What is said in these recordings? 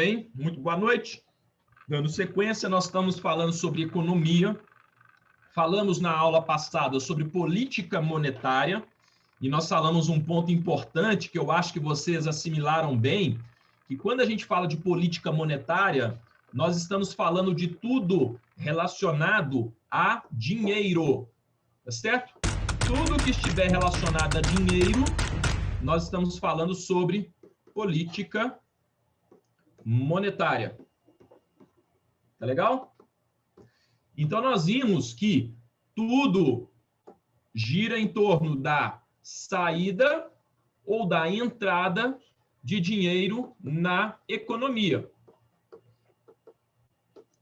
bem? Muito boa noite. Dando sequência, nós estamos falando sobre economia. Falamos na aula passada sobre política monetária e nós falamos um ponto importante que eu acho que vocês assimilaram bem, que quando a gente fala de política monetária, nós estamos falando de tudo relacionado a dinheiro, tá certo? Tudo que estiver relacionado a dinheiro, nós estamos falando sobre política monetária. Tá legal? Então, nós vimos que tudo gira em torno da saída ou da entrada de dinheiro na economia.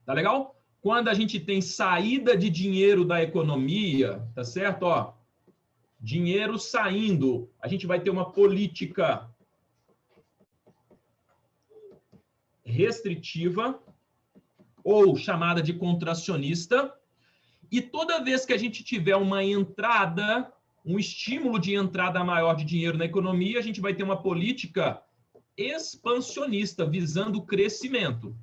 Tá legal? Quando a gente tem saída de dinheiro da economia, tá certo? Ó, dinheiro saindo, a gente vai ter uma política restritiva ou chamada de contracionista, e toda vez que a gente tiver uma entrada, um estímulo de entrada maior de dinheiro na economia, a gente vai ter uma política expansionista, visando o crescimento.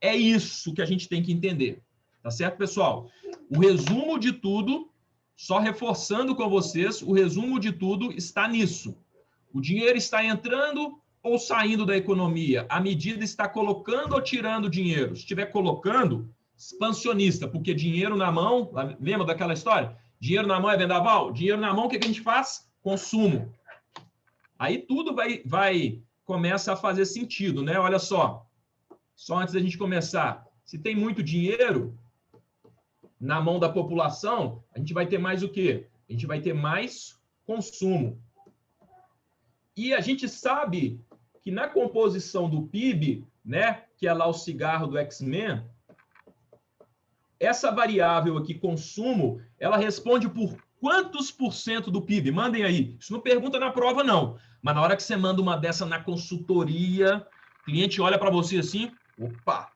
É isso que a gente tem que entender. Tá certo, pessoal? O resumo de tudo, só reforçando com vocês, o resumo de tudo está nisso. O dinheiro está entrando ou saindo da economia? A medida está colocando ou tirando dinheiro? Se estiver colocando, expansionista, porque dinheiro na mão, lembra daquela história? Dinheiro na mão é vendaval? Dinheiro na mão, o que a gente faz? Consumo. Aí tudo começa a fazer sentido, né? Olha só antes da gente começar, se tem muito dinheiro na mão da população, a gente vai ter mais o quê? A gente vai ter mais consumo. E a gente sabe que na composição do PIB, né, que é lá o cigarro do X-Men, essa variável aqui, consumo, ela responde por quantos por cento do PIB? Mandem aí. Isso não pergunta na prova, não. Mas na hora que você manda uma dessa na consultoria, o cliente olha para você assim, opa,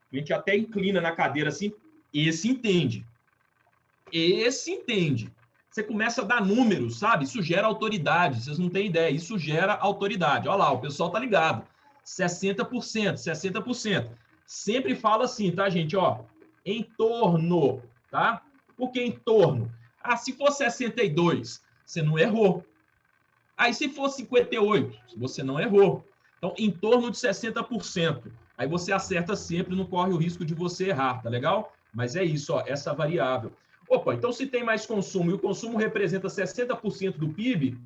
o cliente até inclina na cadeira assim, esse entende. Esse entende. Você começa a dar números, sabe? Isso gera autoridade, vocês não têm ideia, isso gera autoridade. Olha lá, o pessoal tá ligado. 60%, 60%. Sempre fala assim, tá, gente? Ó, em torno, tá? Por que em torno? Ah, se for 62, você não errou. Aí se for 58, você não errou. Então, em torno de 60%. Aí você acerta sempre, não corre o risco de você errar, tá legal? Mas é isso, ó, essa variável. Opa, então se tem mais consumo e o consumo representa 60% do PIB,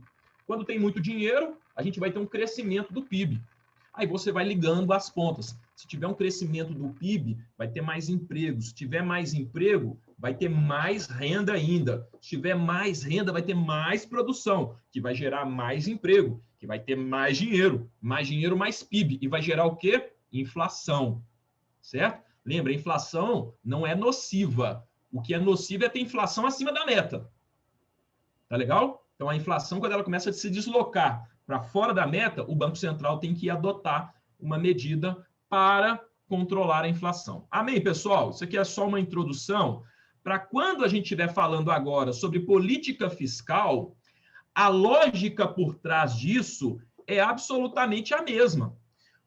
quando tem muito dinheiro, a gente vai ter um crescimento do PIB. Aí você vai ligando as pontas. Se tiver um crescimento do PIB, vai ter mais emprego. Se tiver mais emprego, vai ter mais renda ainda. Se tiver mais renda, vai ter mais produção, que vai gerar mais emprego, que vai ter mais dinheiro, mais PIB. E vai gerar o quê? Inflação. Certo? Lembra, a inflação não é nociva. O que é nocivo é ter inflação acima da meta. Tá legal? Então, a inflação, quando ela começa a se deslocar para fora da meta, o Banco Central tem que adotar uma medida para controlar a inflação. Amém, pessoal? Isso aqui é só uma introdução para quando a gente estiver falando agora sobre política fiscal, a lógica por trás disso é absolutamente a mesma.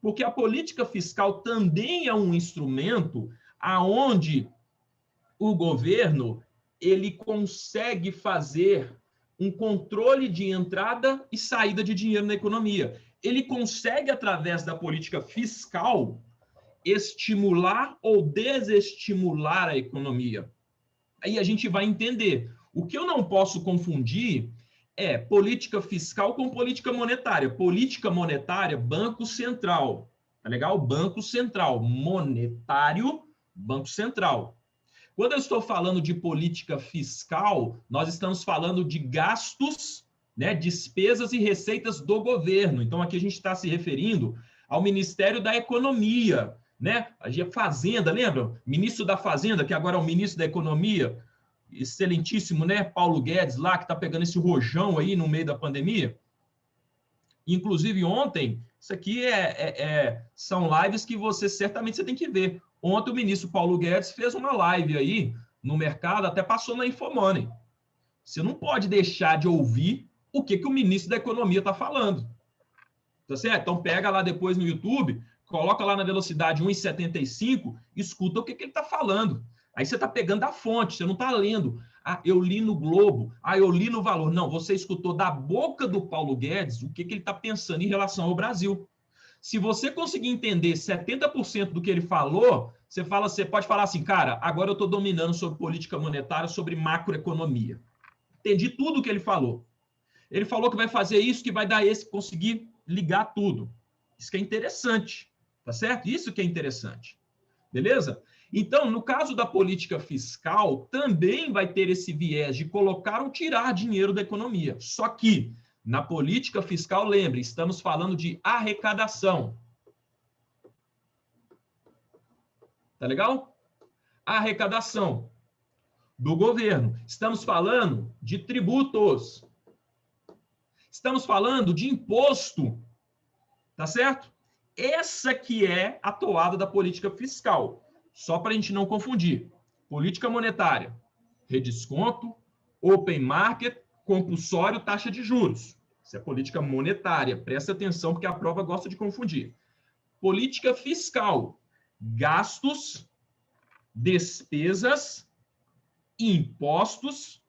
Porque a política fiscal também é um instrumento aonde o governo ele consegue fazer um controle de entrada e saída de dinheiro na economia. Ele consegue, através da política fiscal, estimular ou desestimular a economia. Aí a gente vai entender. O que eu não posso confundir é política fiscal com política monetária. Política monetária, Banco Central. Tá legal? Banco Central. Monetário, Banco Central. Quando eu estou falando de política fiscal, nós estamos falando de gastos, né, despesas e receitas do governo. Então, aqui a gente está se referindo ao Ministério da Economia, né? A Fazenda, lembra? Ministro da Fazenda, que agora é o ministro da Economia, excelentíssimo, né? Paulo Guedes lá, que está pegando esse rojão aí no meio da pandemia. Inclusive, ontem, isso aqui são lives que certamente você tem que ver. Ontem o ministro Paulo Guedes fez uma live aí no mercado, até passou na Infomoney. Você não pode deixar de ouvir o que o ministro da Economia está falando. Tá certo? Então pega lá depois no YouTube, coloca lá na velocidade 1,75, escuta o que ele está falando. Aí você está pegando a fonte, você não está lendo. Ah, eu li no Globo. Ah, eu li no Valor. Não, você escutou da boca do Paulo Guedes o que ele está pensando em relação ao Brasil. Se você conseguir entender 70% do que ele falou, você pode falar assim, cara, agora eu estou dominando sobre política monetária, sobre macroeconomia. Entendi tudo o que ele falou. Ele falou que vai fazer isso, que vai dar esse, conseguir ligar tudo. Isso que é interessante, tá certo? Isso que é interessante. Beleza? Então, no caso da política fiscal, também vai ter esse viés de colocar ou tirar dinheiro da economia. Só que, na política fiscal, lembre, estamos falando de arrecadação. Tá legal? Arrecadação do governo. Estamos falando de tributos. Estamos falando de imposto. Tá certo? Essa que é a toada da política fiscal. Só para a gente não confundir. Política monetária, redesconto, open market, compulsório, taxa de juros. Isso é política monetária. Presta atenção, porque a prova gosta de confundir. Política fiscal, gastos, despesas, impostos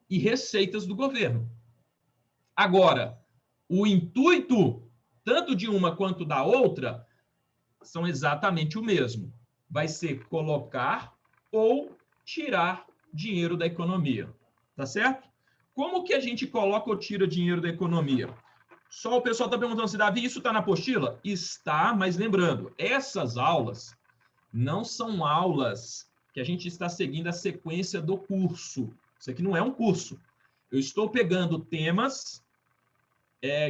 e receitas do governo. Agora, o intuito, tanto de uma quanto da outra, são exatamente o mesmo. Vai ser colocar ou tirar dinheiro da economia. Tá certo? Como que a gente coloca ou tira dinheiro da economia? Só o pessoal está perguntando se, Davi, isso está na apostila? Está, mas lembrando, essas aulas não são aulas que a gente está seguindo a sequência do curso. Isso aqui não é um curso. Eu estou pegando temas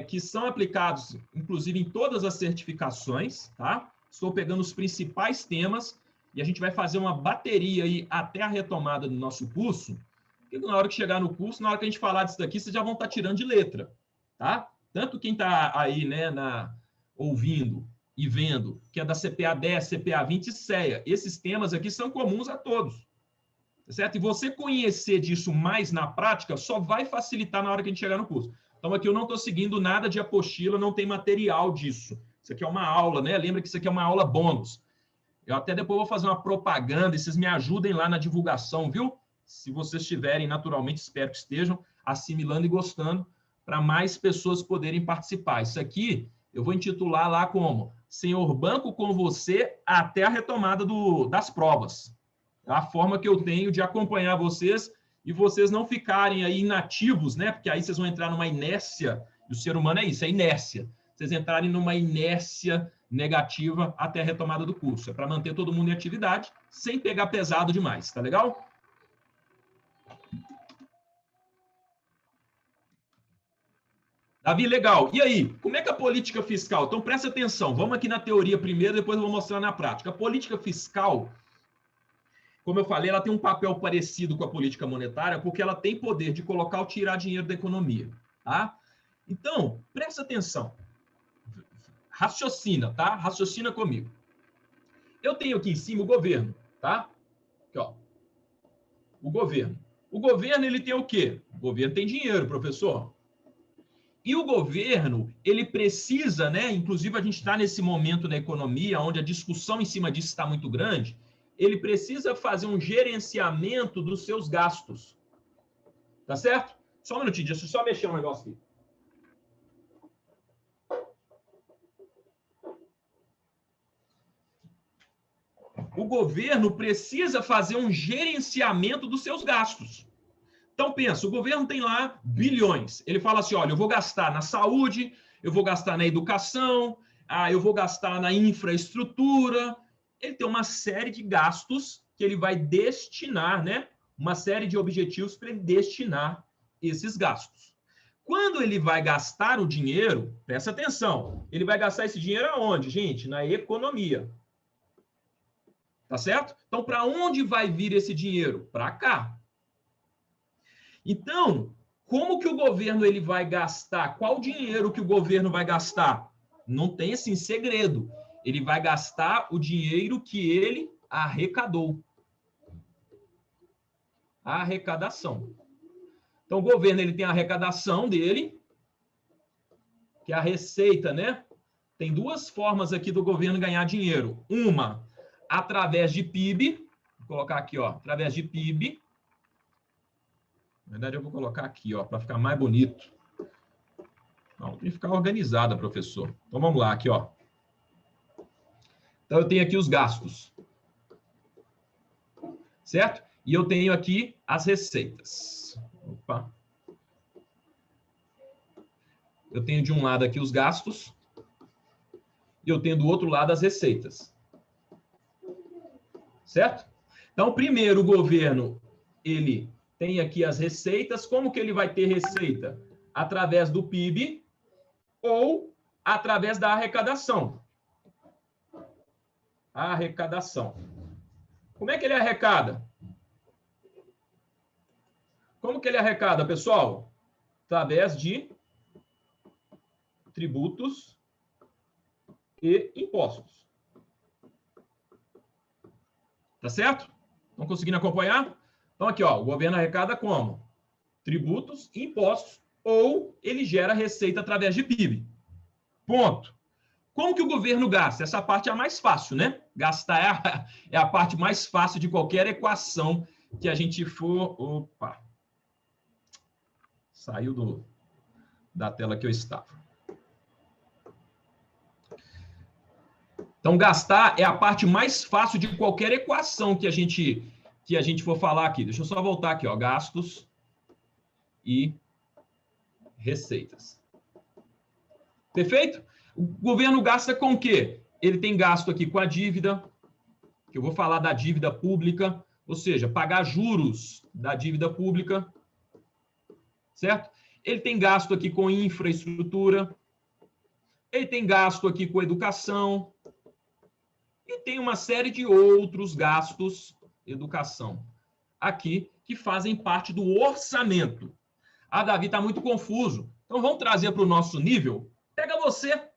que são aplicados, inclusive, em todas as certificações, tá? Estou pegando os principais temas e a gente vai fazer uma bateria aí até a retomada do nosso curso, porque na hora que chegar no curso, na hora que a gente falar disso daqui, vocês já vão estar tirando de letra, tá? Tanto quem está aí, né, ouvindo e vendo, que é da CPA 10, CPA 20 e CEA, esses temas aqui são comuns a todos, tá certo? E você conhecer disso mais na prática só vai facilitar na hora que a gente chegar no curso. Então, aqui eu não estou seguindo nada de apostila, não tem material disso. Isso aqui é uma aula, né? Lembra que isso aqui é uma aula bônus. Eu até depois vou fazer uma propaganda e vocês me ajudem lá na divulgação, viu? Se vocês estiverem, naturalmente, espero que estejam assimilando e gostando, para mais pessoas poderem participar. Isso aqui eu vou intitular lá como Senhor Banco com você até a retomada das provas. É a forma que eu tenho de acompanhar vocês e vocês não ficarem aí inativos, né? Porque aí vocês vão entrar numa inércia, e o ser humano é isso, é inércia. Vocês entrarem numa inércia negativa até a retomada do curso. É para manter todo mundo em atividade, sem pegar pesado demais, tá legal? Davi, legal. E aí, como é que a política fiscal? Então, presta atenção. Vamos aqui na teoria primeiro, depois eu vou mostrar na prática. A política fiscal, como eu falei, ela tem um papel parecido com a política monetária, porque ela tem poder de colocar ou tirar dinheiro da economia, tá? Então, presta atenção. Raciocina, tá? Raciocina comigo. Eu tenho aqui em cima o governo, tá? Aqui, ó. O governo. O governo, ele tem o quê? O governo tem dinheiro, professor. E o governo, ele precisa, né? Inclusive, a gente está nesse momento na economia, onde a discussão em cima disso está muito grande. Ele precisa fazer um gerenciamento dos seus gastos. Tá certo? Só um minutinho, deixa eu só mexer um negócio aqui. O governo precisa fazer um gerenciamento dos seus gastos. Então, pensa, o governo tem lá bilhões. Ele fala assim, olha, eu vou gastar na saúde, eu vou gastar na educação, eu vou gastar na infraestrutura. Ele tem uma série de gastos que ele vai destinar, né? Uma série de objetivos para ele destinar esses gastos. Quando ele vai gastar o dinheiro, presta atenção, ele vai gastar esse dinheiro aonde, gente? Na economia. Tá certo? Então, para onde vai vir esse dinheiro? Para cá. Então, como que o governo ele vai gastar? Qual dinheiro que o governo vai gastar? Não tem assim segredo. Ele vai gastar o dinheiro que ele arrecadou. A arrecadação. Então, o governo ele tem a arrecadação dele, que é a receita, né? Tem duas formas aqui do governo ganhar dinheiro. Uma, através de PIB. Vou colocar aqui, ó, através de PIB. Na verdade, eu vou colocar aqui, ó, para ficar mais bonito. Não, tem que ficar organizada, professor. Então, vamos lá, aqui, ó. Então, eu tenho aqui os gastos. Certo? E eu tenho aqui as receitas. Opa. Eu tenho de um lado aqui os gastos. E eu tenho do outro lado as receitas. Certo? Então, primeiro, o governo, ele tem aqui as receitas. Como que ele vai ter receita? Através do PIB ou através da arrecadação. Arrecadação. Como é que ele arrecada? Como que ele arrecada, pessoal? Através de tributos e impostos. Tá certo? Estão conseguindo acompanhar? Então, aqui, ó, o governo arrecada como? Tributos e impostos, ou ele gera receita através de PIB. Ponto. Como que o governo gasta? Essa parte é a mais fácil, né? Gastar é a parte mais fácil de qualquer equação que a gente for... Opa! Saiu da tela que eu estava. Então, gastar é a parte mais fácil de qualquer equação que a gente for falar aqui. Deixa eu só voltar aqui, ó. Gastos e receitas. Perfeito? O governo gasta com o quê? Ele tem gasto aqui com a dívida, que eu vou falar da dívida pública, ou seja, pagar juros da dívida pública, certo? Ele tem gasto aqui com infraestrutura, ele tem gasto aqui com educação, e tem uma série de outros gastos, educação, aqui, que fazem parte do orçamento. Ah, Davi, está muito confuso. Então, vamos trazer para o nosso nível. Pega você.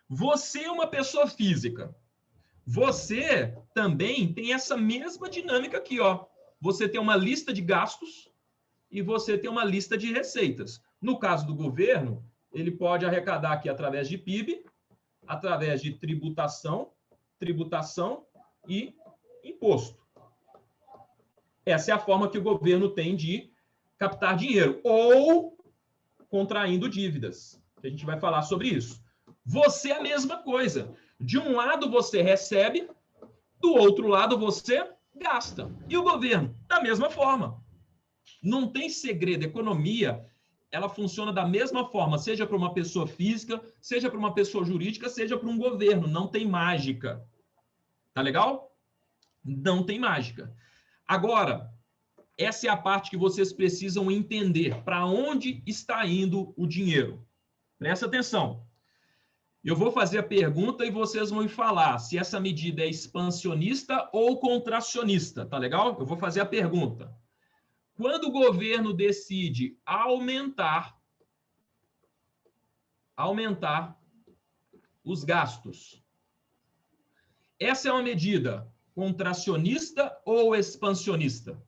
Você é uma pessoa física. Você também tem essa mesma dinâmica aqui, ó. Você tem uma lista de gastos e você tem uma lista de receitas. No caso do governo, ele pode arrecadar aqui através de PIB, através de tributação e imposto. Essa é a forma que o governo tem de captar dinheiro, ou contraindo dívidas, que a gente vai falar sobre isso. Você é a mesma coisa. De um lado você recebe, do outro lado você gasta. E o governo, da mesma forma. Não tem segredo. A economia, ela funciona da mesma forma, seja para uma pessoa física, seja para uma pessoa jurídica, seja para um governo. Não tem mágica. Tá legal? Não tem mágica. Agora, essa é a parte que vocês precisam entender. Para onde está indo o dinheiro? Presta atenção. Eu vou fazer a pergunta e vocês vão me falar se essa medida é expansionista ou contracionista. Tá legal? Eu vou fazer a pergunta. Quando o governo decide aumentar os gastos, essa é uma medida contracionista ou expansionista?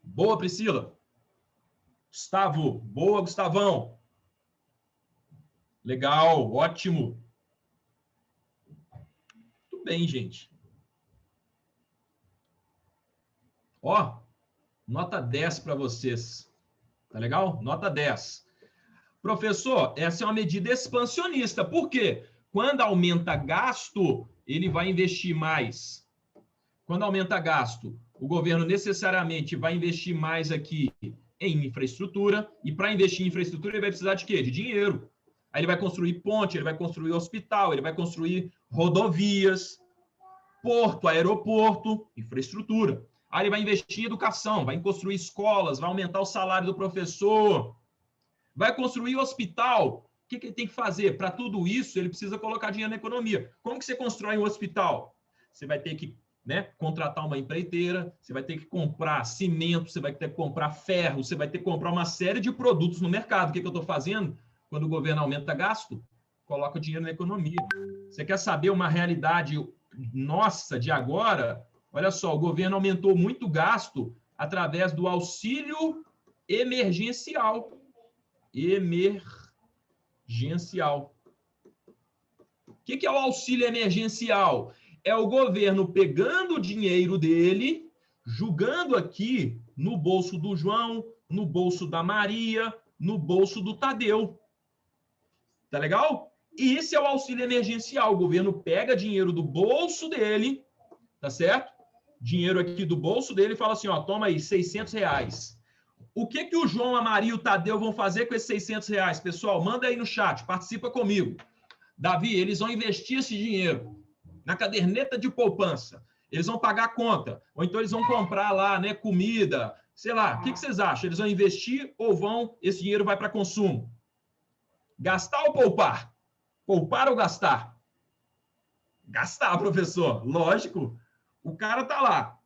Boa, Priscila. Gustavo. Boa, Gustavão. Legal, ótimo. Tudo bem, gente. Ó, nota 10 para vocês. Tá legal? Nota 10. Professor, essa é uma medida expansionista. Por quê? Quando aumenta gasto, ele vai investir mais. Quando aumenta gasto, o governo necessariamente vai investir mais aqui em infraestrutura, e para investir em infraestrutura ele vai precisar de quê? De dinheiro. Aí ele vai construir ponte, ele vai construir hospital, ele vai construir rodovias, porto, aeroporto, infraestrutura. Aí ele vai investir em educação, vai construir escolas, vai aumentar o salário do professor, vai construir hospital. O que ele tem que fazer? Para tudo isso, ele precisa colocar dinheiro na economia. Como que você constrói um hospital? Você vai ter que contratar uma empreiteira, você vai ter que comprar cimento, você vai ter que comprar ferro, você vai ter que comprar uma série de produtos no mercado. O que eu estou fazendo? Quando o governo aumenta gasto, coloca o dinheiro na economia. Você quer saber uma realidade nossa de agora? Olha só, o governo aumentou muito o gasto através do auxílio emergencial. emergencial. O que é o auxílio emergencial? É o governo pegando o dinheiro dele, jogando aqui no bolso do João, no bolso da Maria, no bolso do Tadeu. Tá legal? E esse é o auxílio emergencial. O governo pega dinheiro do bolso dele, tá certo? Dinheiro aqui do bolso dele e fala assim, ó, toma aí, R$600. O que o João, a Maria e o Tadeu vão fazer com esses R$600? Pessoal, manda aí no chat, participa comigo. Davi, eles vão investir esse dinheiro na caderneta de poupança. Eles vão pagar a conta. Ou então eles vão comprar lá, né, comida. Sei lá, o que vocês acham? Eles vão investir ou esse dinheiro vai para consumo? Gastar ou poupar? Poupar ou gastar? Gastar, professor. Lógico. O cara tá lá,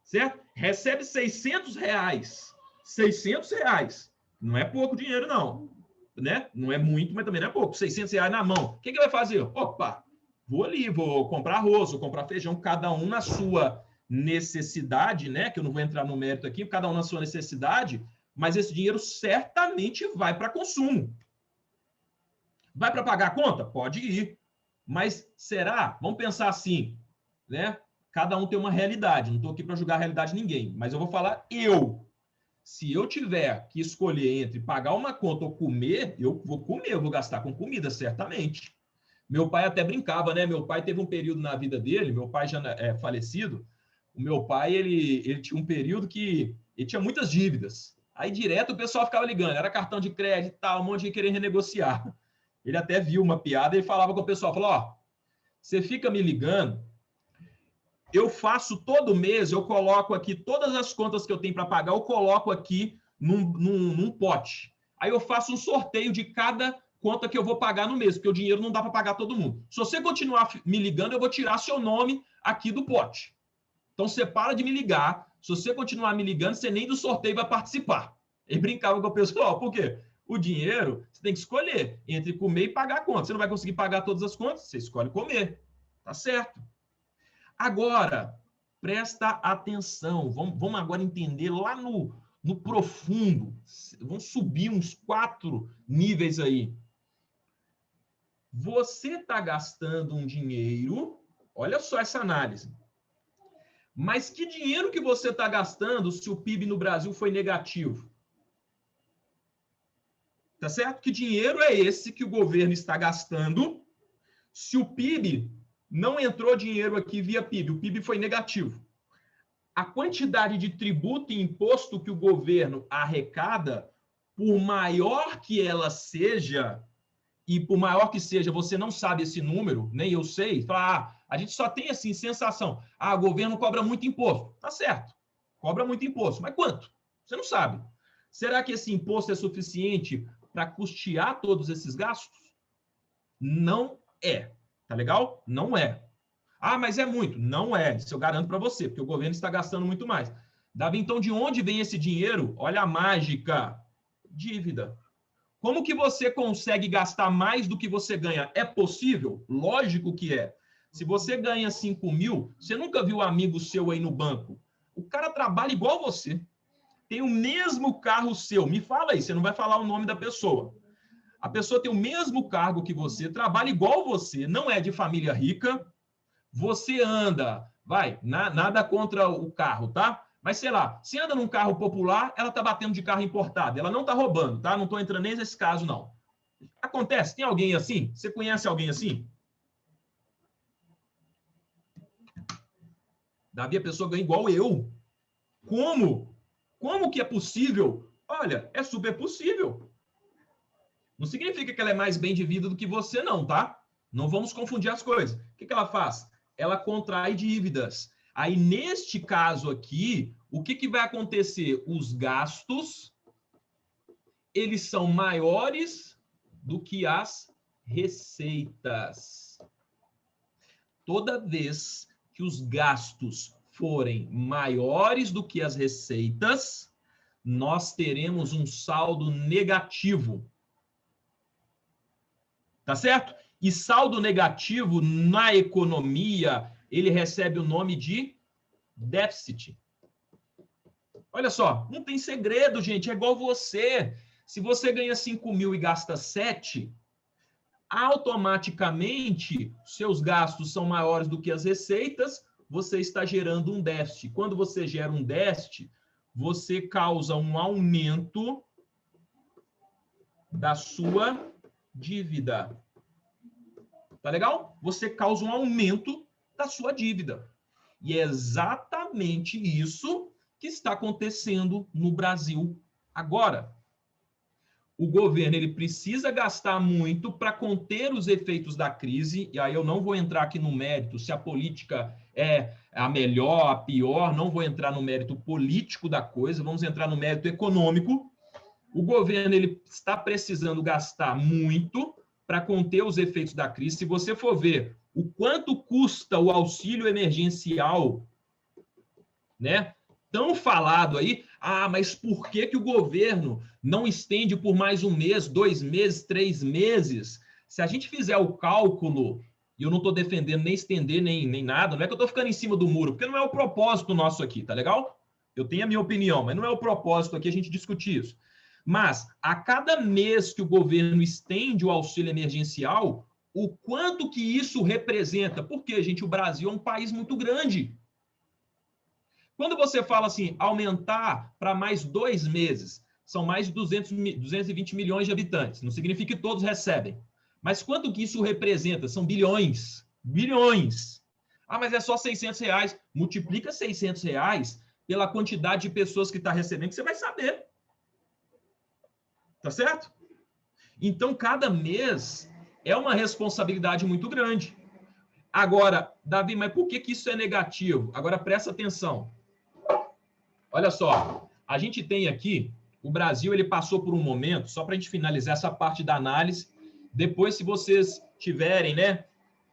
certo? Recebe R$600. R$600. Não é pouco dinheiro, não. Né? Não é muito, mas também não é pouco. R$600 na mão. O que vai fazer? Opa, vou ali, vou comprar arroz, vou comprar feijão, cada um na sua necessidade, né? Que eu não vou entrar no mérito aqui, cada um na sua necessidade, mas esse dinheiro certamente vai para consumo. Vai para pagar a conta? Pode ir. Mas será? Vamos pensar assim, né? Cada um tem uma realidade. Não estou aqui para julgar a realidade de ninguém, mas eu vou falar eu. Se eu tiver que escolher entre pagar uma conta ou comer, eu vou comer, eu vou gastar com comida, certamente. Meu pai até brincava, né? Meu pai teve um período na vida dele, meu pai já é falecido, o meu pai, ele tinha um período que ele tinha muitas dívidas. Aí direto o pessoal ficava ligando, era cartão de crédito e tal, um monte de querer renegociar. Ele até viu uma piada e falava com o pessoal, falou, ó, você fica me ligando, eu faço todo mês, eu coloco aqui todas as contas que eu tenho para pagar, eu coloco aqui num pote. Aí eu faço um sorteio de cada conta que eu vou pagar no mês, porque o dinheiro não dá para pagar todo mundo. Se você continuar me ligando, eu vou tirar seu nome aqui do pote. Então você para de me ligar. Se você continuar me ligando, você nem do sorteio vai participar. Ele brincava com o pessoal, por quê? O dinheiro, você tem que escolher entre comer e pagar a conta. Você não vai conseguir pagar todas as contas, você escolhe comer. Tá certo? Agora, presta atenção. Vamos agora entender lá no profundo. Vamos subir uns 4 níveis aí. Você está gastando um dinheiro, olha só essa análise. Mas que dinheiro que você está gastando se o PIB no Brasil foi negativo? Tá certo? Que dinheiro é esse que o governo está gastando se o PIB não entrou dinheiro aqui via PIB, o PIB foi negativo? A quantidade de tributo e imposto que o governo arrecada, por maior que ela seja, e por maior que seja, você não sabe esse número, nem eu sei, fala, a gente só tem assim, sensação, o governo cobra muito imposto. Tá certo, cobra muito imposto, mas quanto? Você não sabe. Será que esse imposto é suficiente para custear todos esses gastos? Não é. Tá legal? Não é. Mas é muito. Não é. Isso eu garanto para você, porque o governo está gastando muito mais. Davi, então, de onde vem esse dinheiro? Olha a mágica. Dívida. Como que você consegue gastar mais do que você ganha? É possível? Lógico que é. Se você ganha 5 mil, você nunca viu um amigo seu aí no banco. O cara trabalha igual você. Tem o mesmo carro seu. Me fala aí, você não vai falar o nome da pessoa. A pessoa tem o mesmo cargo que você, trabalha igual você, não é de família rica, você anda, nada contra o carro, tá? Mas, sei lá, se anda num carro popular, ela tá batendo de carro importado, ela não tá roubando, tá? Não tô entrando nem nesse caso, não. Acontece, tem alguém assim? Você conhece alguém assim? Davi, a pessoa ganha igual eu. Como? Como que é possível? Olha, é super possível. Não significa que ela é mais bem de vida do que você, não, tá? Não vamos confundir as coisas. O que ela faz? Ela contrai dívidas. Aí, neste caso aqui, o que vai acontecer? Os gastos, eles são maiores do que as receitas. Toda vez que os gastos forem maiores do que as receitas, nós teremos um saldo negativo. Tá certo? E saldo negativo na economia, ele recebe o nome de déficit. Olha só, não tem segredo, gente, é igual você. Se você ganha 5 mil e gasta 7, automaticamente seus gastos são maiores do que as receitas, você está gerando um déficit. Quando você gera um déficit, você causa um aumento da sua dívida. Tá legal? Você causa um aumento da sua dívida. E é exatamente isso que está acontecendo no Brasil agora. O governo ele precisa gastar muito para conter os efeitos da crise, e aí eu não vou entrar aqui no mérito se a política é a melhor, a pior, não vou entrar no mérito político da coisa, vamos entrar no mérito econômico. O governo ele está precisando gastar muito para conter os efeitos da crise. Se você for ver o quanto custa o auxílio emergencial, né? Tão falado aí, mas por que o governo não estende por mais um mês, 2 meses, 3 meses? Se a gente fizer o cálculo, e eu não estou defendendo nem estender nem nada, não é que eu estou ficando em cima do muro, porque não é o propósito nosso aqui, tá legal? Eu tenho a minha opinião, mas não é o propósito aqui a gente discutir isso. Mas, a cada mês que o governo estende o auxílio emergencial, o quanto que isso representa? Porque, gente, o Brasil é um país muito grande. Quando você fala assim, aumentar para mais 2 meses, são mais de 220 milhões de habitantes. Não significa que todos recebem. Mas quanto que isso representa? São bilhões. Bilhões. Mas é só 600 reais. Multiplica 600 reais pela quantidade de pessoas que está recebendo, que você vai saber. Tá certo? Então, cada mês é uma responsabilidade muito grande. Agora, Davi, mas por que isso é negativo? Agora, presta atenção. Olha só, a gente tem aqui, o Brasil ele passou por um momento, só para a gente finalizar essa parte da análise, depois se vocês tiverem, né,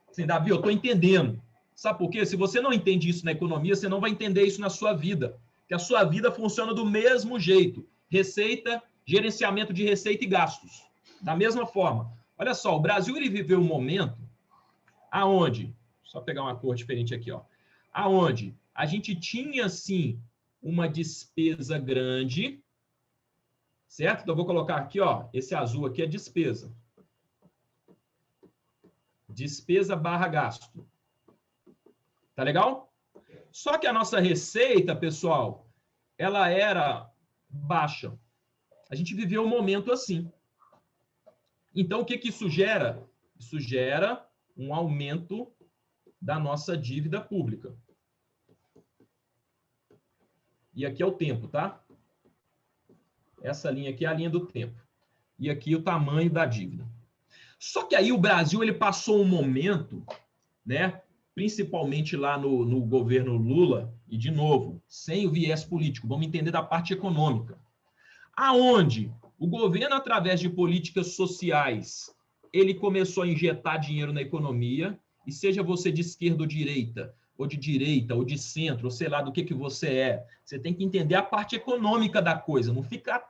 assim, Davi, eu estou entendendo. Sabe por quê? Se você não entende isso na economia, você não vai entender isso na sua vida, porque a sua vida funciona do mesmo jeito, receita, gerenciamento de receita e gastos, da mesma forma. Olha só, o Brasil ele viveu um momento aonde, só pegar uma cor diferente aqui, ó, aonde a gente tinha, sim, uma despesa grande, certo? Então, eu vou colocar aqui, ó, esse azul aqui é despesa. Despesa barra gasto. Tá legal? Só que a nossa receita, pessoal, ela era baixa. A gente viveu um momento assim. Então, o que que isso gera? Isso gera um aumento da nossa dívida pública. E aqui é o tempo, tá? Essa linha aqui é a linha do tempo. E aqui o tamanho da dívida. Só que aí o Brasil ele passou um momento, né? Principalmente lá no governo Lula, e de novo, sem o viés político, vamos entender da parte econômica. Aonde o governo, através de políticas sociais, ele começou a injetar dinheiro na economia, e seja você de esquerda ou de direita, ou de centro, ou sei lá do que você é. Você tem que entender a parte econômica da coisa, não fica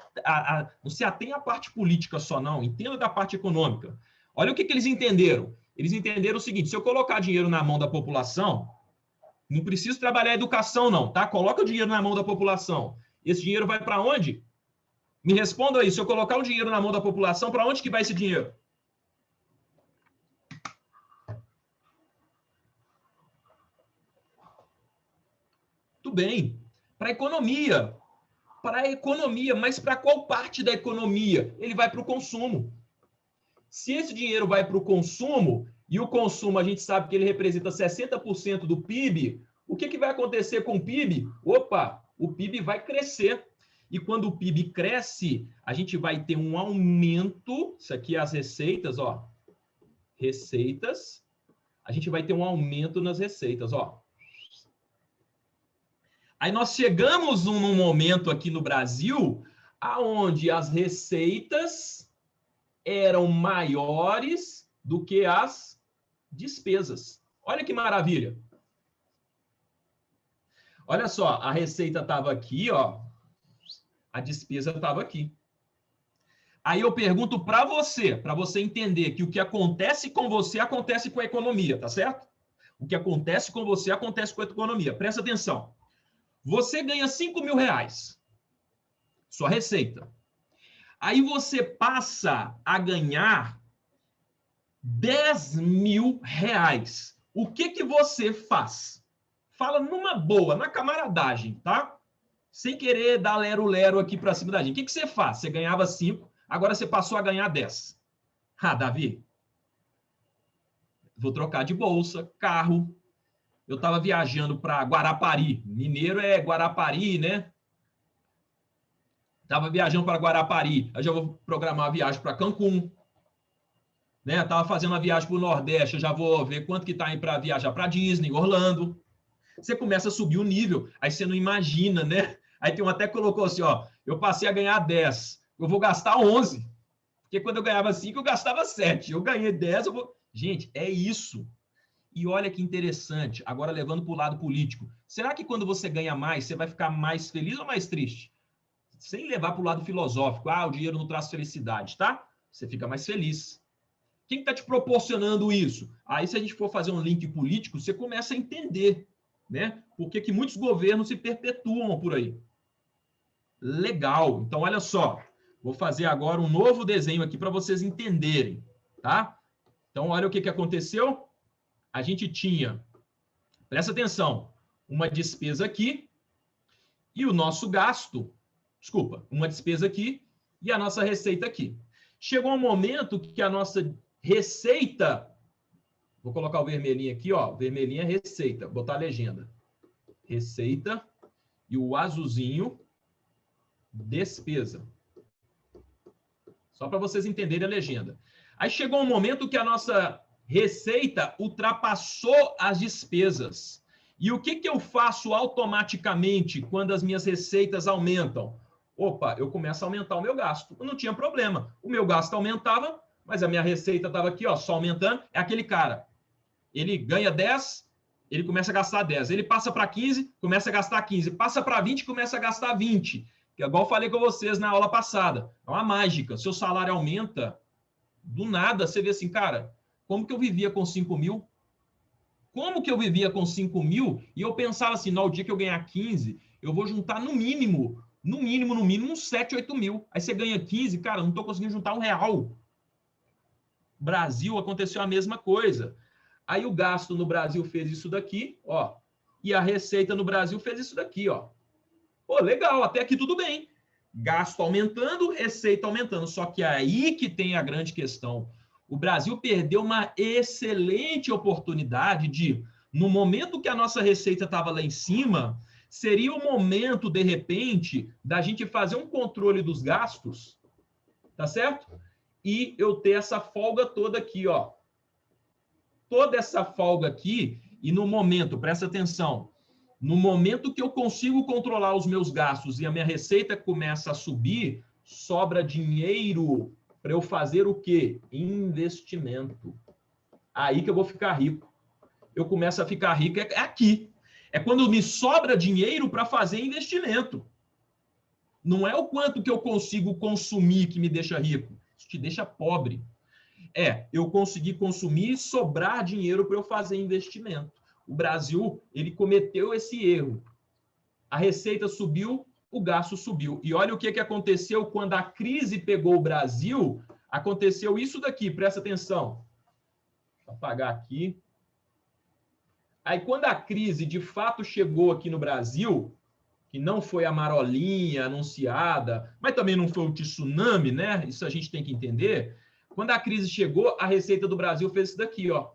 não se atenha à parte política só, não. Entenda da parte econômica. Olha o que eles entenderam. Eles entenderam o seguinte, se eu colocar dinheiro na mão da população, não preciso trabalhar a educação, não, tá? Coloca o dinheiro na mão da população. Esse dinheiro vai para onde? Me responda aí, se eu colocar o dinheiro na mão da população, para onde que vai esse dinheiro? Tudo bem, para a economia. Para a economia, mas para qual parte da economia? Ele vai para o consumo. Se esse dinheiro vai para o consumo, e o consumo a gente sabe que ele representa 60% do PIB, o que vai acontecer com o PIB? Opa, o PIB vai crescer. E quando o PIB cresce, a gente vai ter um aumento, isso aqui é as receitas, ó, receitas, a gente vai ter um aumento nas receitas, ó. Aí nós chegamos num momento aqui no Brasil, aonde as receitas eram maiores do que as despesas. Olha que maravilha. Olha só, a receita estava aqui, ó, a despesa estava aqui. Aí eu pergunto para você entender que o que acontece com você acontece com a economia, tá certo? O que acontece com você acontece com a economia. Presta atenção. Você ganha 5 mil reais, sua receita. Aí você passa a ganhar R$ 10.000. O que que você faz? Fala numa boa, na camaradagem, tá? Sem querer dar lero-lero aqui para cima da gente. O que que você faz? Você ganhava 5, agora você passou a ganhar 10. Ah, Davi, vou trocar de bolsa, carro. Eu estava viajando para Guarapari. Mineiro é Guarapari, né? Estava viajando para Guarapari. Eu já vou programar a viagem para Cancún. Né? Estava fazendo uma viagem para o Nordeste. Eu já vou ver quanto que está aí para viajar para Disney, Orlando. Você começa a subir o nível. Aí você não imagina, né? Aí tem um até que colocou assim, ó. Eu passei a ganhar 10. Eu vou gastar 11. Porque quando eu ganhava 5, eu gastava 7. Eu ganhei 10, eu vou... Gente, é isso. E olha que interessante, agora levando para o lado político. Será que quando você ganha mais, você vai ficar mais feliz ou mais triste? Sem levar para o lado filosófico. Ah, o dinheiro não traz felicidade, tá? Você fica mais feliz. Quem está te proporcionando isso? Aí, se a gente for fazer um link político, você começa a entender, né? Por que muitos governos se perpetuam por aí. Legal. Então, olha só. Vou fazer agora um novo desenho aqui para vocês entenderem, tá? Então, olha o que aconteceu. A gente tinha, presta atenção, uma despesa aqui e o nosso gasto, desculpa, uma despesa aqui e a nossa receita aqui. Chegou um momento que a nossa receita, vou colocar o vermelhinho aqui, ó, vermelhinho é receita, botar a legenda. Receita e o azulzinho, despesa. Só para vocês entenderem a legenda. Aí chegou um momento que a nossa receita ultrapassou as despesas. E o que eu faço automaticamente quando as minhas receitas aumentam? Opa, eu começo a aumentar o meu gasto. Não tinha problema. O meu gasto aumentava, mas a minha receita estava aqui, ó, só aumentando. É aquele cara. Ele ganha 10, ele começa a gastar 10. Ele passa para 15, começa a gastar 15. Passa para 20, começa a gastar 20. Que é igual eu falei com vocês na aula passada. É uma mágica. Seu salário aumenta, do nada você vê assim, cara, como que eu vivia com 5 mil? Como que eu vivia com 5 mil? E eu pensava assim, no dia que eu ganhar 15, eu vou juntar no mínimo, uns 7, 8 mil. Aí você ganha 15, cara, não estou conseguindo juntar R$1. Brasil aconteceu a mesma coisa. Aí o gasto no Brasil fez isso daqui, ó, e a receita no Brasil fez isso daqui, ó. Pô, legal, até aqui tudo bem. Gasto aumentando, receita aumentando. Só que aí que tem a grande questão. O Brasil perdeu uma excelente oportunidade de, no momento que a nossa receita estava lá em cima, seria o momento, de repente, da gente fazer um controle dos gastos, tá certo? E eu ter essa folga toda aqui, ó. Toda essa folga aqui, e no momento, presta atenção, no momento que eu consigo controlar os meus gastos e a minha receita começa a subir, sobra dinheiro para eu fazer o quê? Investimento. Aí que eu vou ficar rico. Eu começo a ficar rico é aqui. É quando me sobra dinheiro para fazer investimento. Não é o quanto que eu consigo consumir que me deixa rico. Isso te deixa pobre. É, eu consegui consumir e sobrar dinheiro para eu fazer investimento. O Brasil, ele cometeu esse erro. A receita subiu, o gasto subiu. E olha o que aconteceu quando a crise pegou o Brasil. Aconteceu isso daqui, presta atenção. Vou apagar aqui. Aí, quando a crise de fato chegou aqui no Brasil, que não foi a marolinha anunciada, mas também não foi o tsunami, né? Isso a gente tem que entender. Quando a crise chegou, a receita do Brasil fez isso daqui, ó.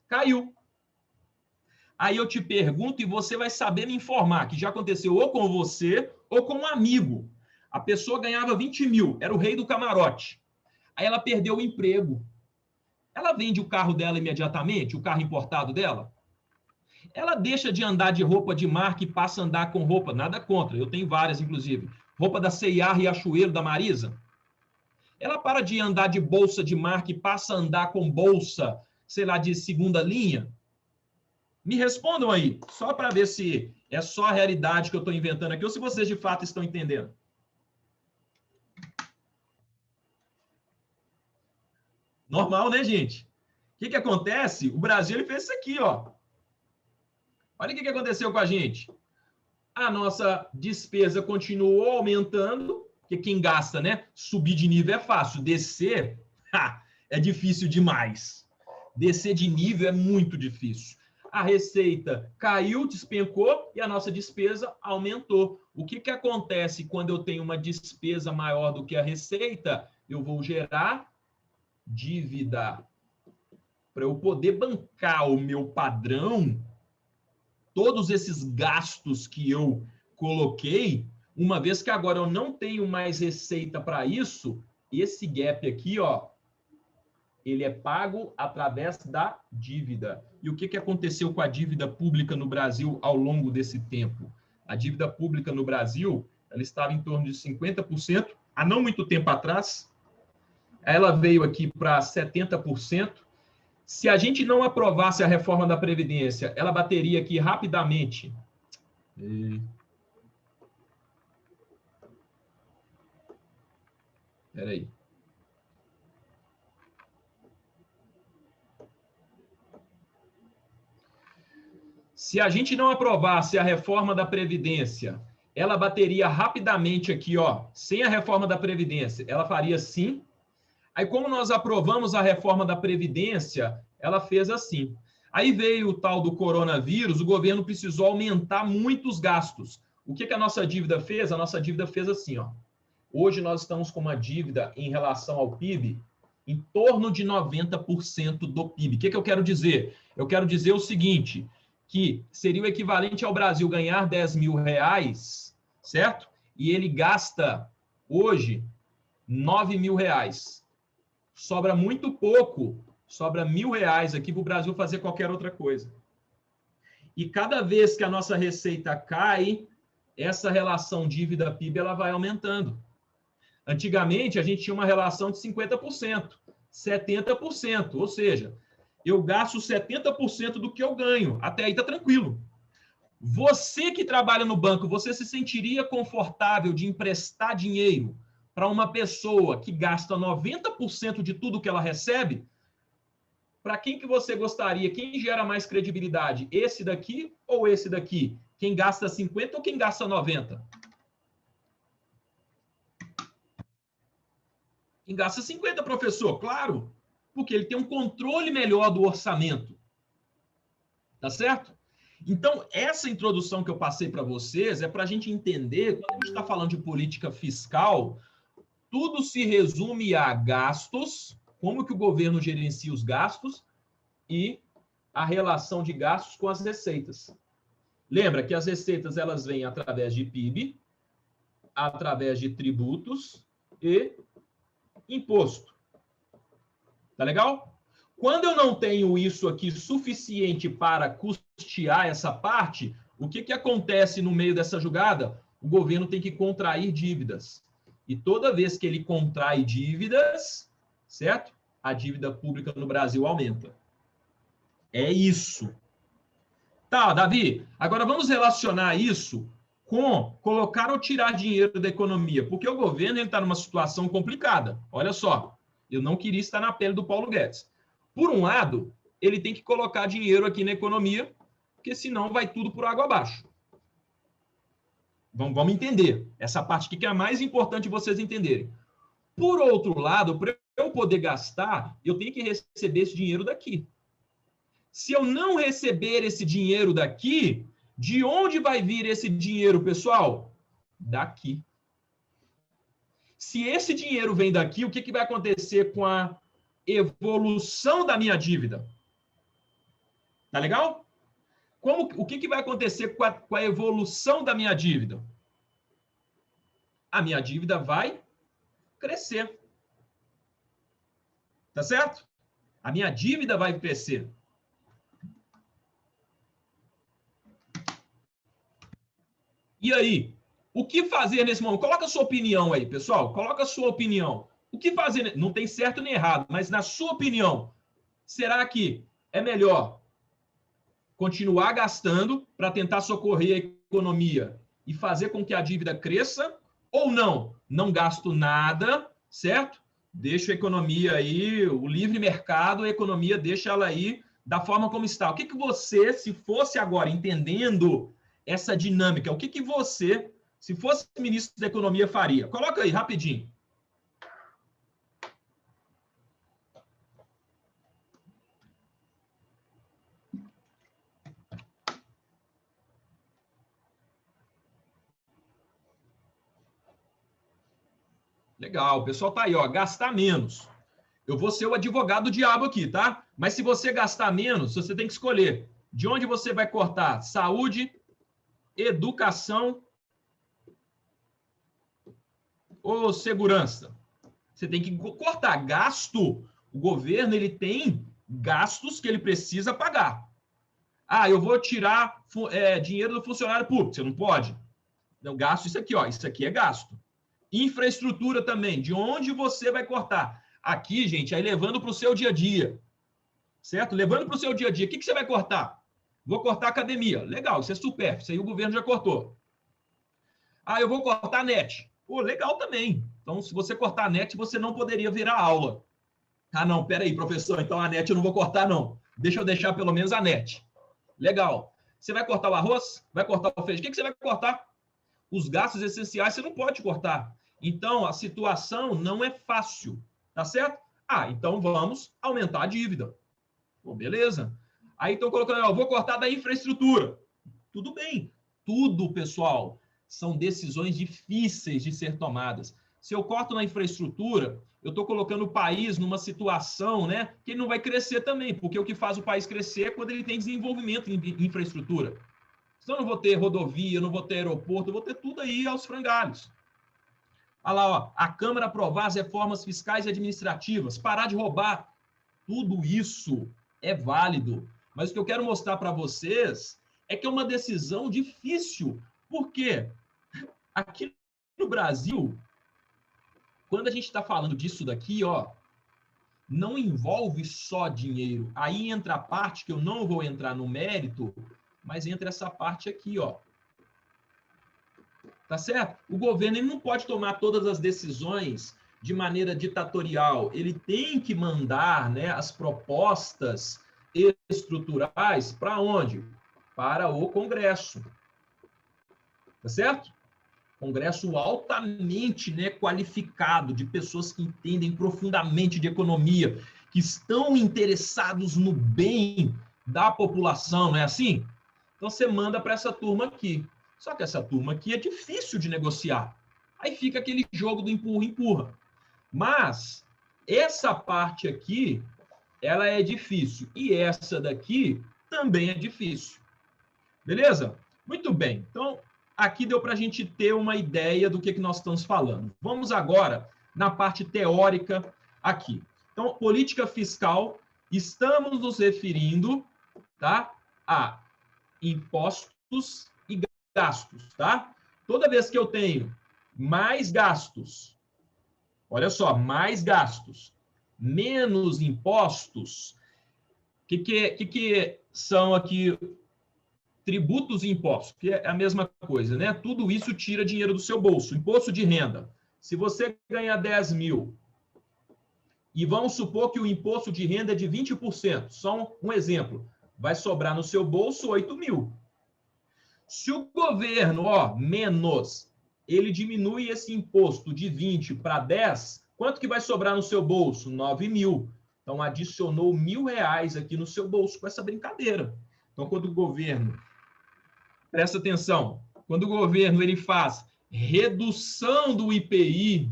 Caiu. Aí eu te pergunto e você vai saber me informar, que já aconteceu ou com você ou com um amigo. A pessoa ganhava 20 mil, era o rei do camarote. Aí ela perdeu o emprego. Ela vende o carro dela imediatamente, o carro importado dela? Ela deixa de andar de roupa de marca e passa a andar com roupa, nada contra, eu tenho várias, inclusive. Roupa da C&A, Riachuelo, da Marisa. Ela para de andar de bolsa de marca e passa a andar com bolsa, sei lá, de segunda linha? Me respondam aí, só para ver se é só a realidade que eu estou inventando aqui ou se vocês de fato estão entendendo. Normal, né, gente? O que acontece? O Brasil ele fez isso aqui, ó. Olha o que aconteceu com a gente. A nossa despesa continuou aumentando, Porque quem gasta, né? Subir de nível é fácil, descer é difícil demais. Descer de nível é muito difícil. A receita caiu, despencou e a nossa despesa aumentou. O que que acontece quando eu tenho uma despesa maior do que a receita? Eu vou gerar dívida. Para eu poder bancar o meu padrão, todos esses gastos que eu coloquei, uma vez que agora eu não tenho mais receita para isso, esse gap aqui, ó, ele é pago através da dívida. E o que que aconteceu com a dívida pública no Brasil ao longo desse tempo? A dívida pública no Brasil, ela estava em torno de 50%, há não muito tempo atrás, ela veio aqui para 70%. Se a gente não aprovasse a reforma da Previdência, ela bateria aqui rapidamente. Espera aí. Se a gente não aprovasse a reforma da Previdência, ela bateria rapidamente aqui, ó, sem a reforma da Previdência. Ela faria assim. Aí, como nós aprovamos a reforma da Previdência, ela fez assim. Aí veio o tal do coronavírus, o governo precisou aumentar muito os gastos. O que que a nossa dívida fez? A nossa dívida fez assim, ó. Hoje nós estamos com uma dívida em relação ao PIB em torno de 90% do PIB. O que que eu quero dizer? Eu quero dizer o seguinte, que seria o equivalente ao Brasil ganhar 10 mil reais, certo? E ele gasta hoje 9 mil reais. Sobra muito pouco, sobra R$1.000 aqui para o Brasil fazer qualquer outra coisa. E cada vez que a nossa receita cai, essa relação dívida-PIB ela vai aumentando. Antigamente, a gente tinha uma relação de 50%, 70%, ou seja, eu gasto 70% do que eu ganho. Até aí está tranquilo. Você que trabalha no banco, você se sentiria confortável de emprestar dinheiro para uma pessoa que gasta 90% de tudo que ela recebe? Para quem que você gostaria? Quem gera mais credibilidade? Esse daqui ou esse daqui? Quem gasta 50 ou quem gasta 90? Quem gasta 50, professor? Claro, porque ele tem um controle melhor do orçamento. Tá certo? Então, essa introdução que eu passei para vocês é para a gente entender, quando a gente está falando de política fiscal, tudo se resume a gastos, como que o governo gerencia os gastos e a relação de gastos com as receitas. Lembra que as receitas elas vêm através de PIB, através de tributos e imposto. Tá legal? Quando eu não tenho isso aqui suficiente para custear essa parte, o que que acontece no meio dessa jogada? O governo tem que contrair dívidas. E toda vez que ele contrai dívidas, certo? A dívida pública no Brasil aumenta. É isso. Tá, Davi, agora vamos relacionar isso com colocar ou tirar dinheiro da economia, porque o governo está numa situação complicada. Olha só, eu não queria estar na pele do Paulo Guedes. Por um lado, ele tem que colocar dinheiro aqui na economia, porque senão vai tudo por água abaixo. Vamos entender. Essa parte aqui que é a mais importante vocês entenderem. Por outro lado, para eu poder gastar, eu tenho que receber esse dinheiro daqui. Se eu não receber esse dinheiro daqui, de onde vai vir esse dinheiro, pessoal? Daqui. Se esse dinheiro vem daqui, o que vai acontecer com a evolução da minha dívida? Tá legal? O que vai acontecer com a evolução da minha dívida? A minha dívida vai crescer. Tá certo? A minha dívida vai crescer. E aí? O que fazer nesse momento? Coloca a sua opinião aí, pessoal. Coloca a sua opinião. O que fazer? Não tem certo nem errado, mas na sua opinião, será que é melhor continuar gastando para tentar socorrer a economia e fazer com que a dívida cresça, ou não? Não gasto nada, certo? Deixo a economia aí, o livre mercado, a economia, deixa ela aí da forma como está. O que você, se fosse agora entendendo essa dinâmica, o que você Se fosse ministro da Economia, faria. Coloca aí, rapidinho. Legal, o pessoal tá aí, ó, gastar menos. Eu vou ser o advogado do diabo aqui, tá? Mas se você gastar menos, você tem que escolher de onde você vai cortar saúde, educação ou segurança. Você tem que cortar gasto. O governo, ele tem gastos que ele precisa pagar. Ah, eu vou tirar dinheiro do funcionário público. Você não pode. Eu gasto isso aqui, ó. Isso aqui é gasto. Infraestrutura também. De onde você vai cortar? Aqui, gente, aí levando para o seu dia a dia. Certo? Levando para o seu dia a dia. O que você vai cortar? Vou cortar academia. Legal, isso é supérfluo. Isso aí o governo já cortou. Ah, eu vou cortar a net. Pô, legal também. Então, se você cortar a net, você não poderia virar aula. Ah, não, peraí, professor, então a net eu não vou cortar, não. Deixa eu deixar pelo menos a net. Legal. Você vai cortar o arroz? Vai cortar o feijão? O que você vai cortar? Os gastos essenciais você não pode cortar. Então, a situação não é fácil, tá certo? Ah, então vamos aumentar a dívida. Pô, beleza. Aí estão colocando, ó, vou cortar da infraestrutura. Tudo bem. Tudo, pessoal, são decisões difíceis de ser tomadas. Se eu corto na infraestrutura, eu estou colocando o país numa situação, né, que ele não vai crescer também, porque o que faz o país crescer é quando ele tem desenvolvimento em infraestrutura. Senão eu não vou ter rodovia, eu não vou ter aeroporto, eu vou ter tudo aí aos frangalhos. Olha lá, ó, a Câmara aprovar as reformas fiscais e administrativas, parar de roubar. Tudo isso é válido. Mas o que eu quero mostrar para vocês é que é uma decisão difícil. Por quê? Aqui no Brasil, quando a gente está falando disso daqui, ó, não envolve só dinheiro. Aí entra a parte que eu não vou entrar no mérito, mas entra essa parte aqui, ó. Tá certo? O governo ele não pode tomar todas as decisões de maneira ditatorial. Ele tem que mandar, né, as propostas estruturais para onde? Para o Congresso. Tá certo? Congresso altamente, né, qualificado, de pessoas que entendem profundamente de economia, que estão interessados no bem da população, não é assim? Então você manda para essa turma aqui. Só que essa turma aqui é difícil de negociar. Aí fica aquele jogo do empurra-empurra. Mas essa parte aqui, ela é difícil. E essa daqui também é difícil. Beleza? Muito bem. Então, aqui deu para a gente ter uma ideia do que nós estamos falando. Vamos agora na parte teórica aqui. Então, política fiscal, estamos nos referindo, tá, a impostos e gastos, tá? Toda vez que eu tenho mais gastos, olha só, mais gastos, menos impostos, o que são aqui tributos e impostos? Que é a mesma coisa, né? Tudo isso tira dinheiro do seu bolso. Imposto de renda. Se você ganhar 10 mil, e vamos supor que o imposto de renda é de 20%, só um exemplo, vai sobrar no seu bolso 8 mil. Se o governo, ó, menos, ele diminui esse imposto de 20 para 10, quanto que vai sobrar no seu bolso? 9 mil. Então, adicionou R$ 1.000 aqui no seu bolso com essa brincadeira. Então, quando o governo, presta atenção, quando o governo ele faz redução do IPI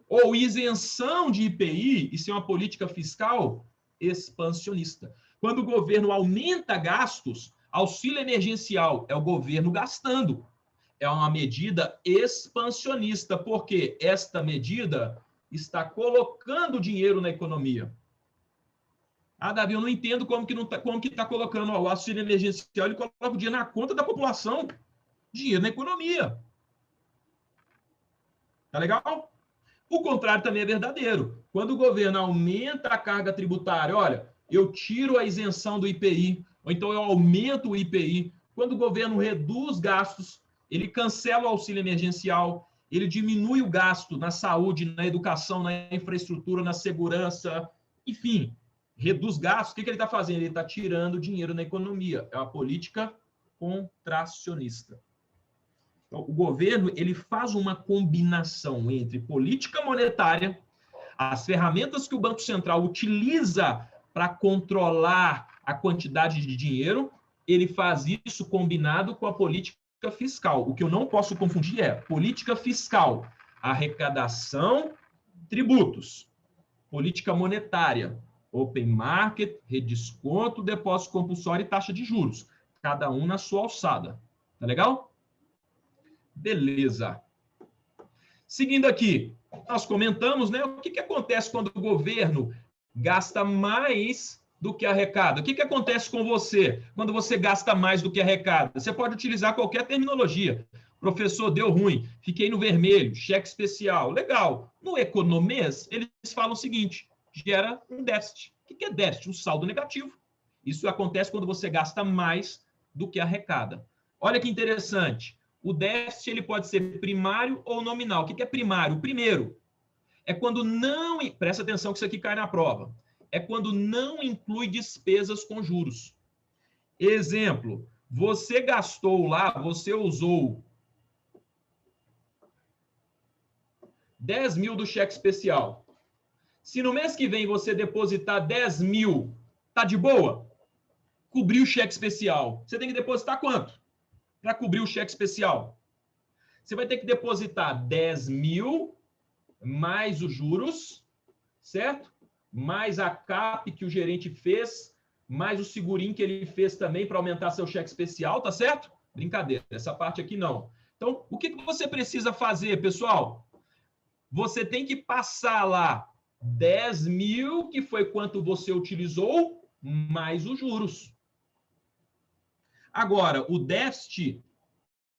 ou isenção de IPI, isso é uma política fiscal expansionista. Quando o governo aumenta gastos, auxílio emergencial é o governo gastando. É uma medida expansionista, porque esta medida está colocando dinheiro na economia. Ah, Davi, eu não entendo como que está colocando ó, o auxílio emergencial, ele coloca o dinheiro na conta da população. Dinheiro na economia. Tá legal? O contrário também é verdadeiro. Quando o governo aumenta a carga tributária, olha, eu tiro a isenção do IPI, ou então eu aumento o IPI. Quando o governo reduz gastos, ele cancela o auxílio emergencial, ele diminui o gasto na saúde, na educação, na infraestrutura, na segurança, enfim, reduz gastos. O que ele está fazendo? Ele está tirando dinheiro na economia. É uma política contracionista. Então, o governo ele faz uma combinação entre política monetária, as ferramentas que o Banco Central utiliza para controlar a quantidade de dinheiro, ele faz isso combinado com a política fiscal. O que eu não posso confundir é política fiscal, arrecadação, tributos. Política monetária, open market, redesconto, depósito compulsório e taxa de juros. Cada um na sua alçada. Tá legal? Beleza. Seguindo aqui, nós comentamos, né, o que acontece quando o governo gasta mais do que arrecada. O que acontece com você quando você gasta mais do que arrecada? Você pode utilizar qualquer terminologia. Professor, deu ruim, fiquei no vermelho, cheque especial. Legal. No economês, eles falam o seguinte, gera um déficit. O que é déficit? Um saldo negativo. Isso acontece quando você gasta mais do que arrecada. Olha que interessante. O déficit ele pode ser primário ou nominal. O que é primário? O primeiro é quando não... Presta atenção que isso aqui cai na prova. É quando não inclui despesas com juros. Exemplo, você gastou lá, você usou 10 mil do cheque especial. Se no mês que vem você depositar 10 mil, tá de boa? Cobrir o cheque especial. Você tem que depositar quanto para cobrir o cheque especial? Você vai ter que depositar 10 mil mais os juros, certo? Mais a CAP que o gerente fez, mais o segurinho que ele fez também para aumentar seu cheque especial, tá certo? Brincadeira, essa parte aqui não. Então, o que você precisa fazer, pessoal? Você tem que passar lá 10 mil, que foi quanto você utilizou, mais os juros. Agora, o déficit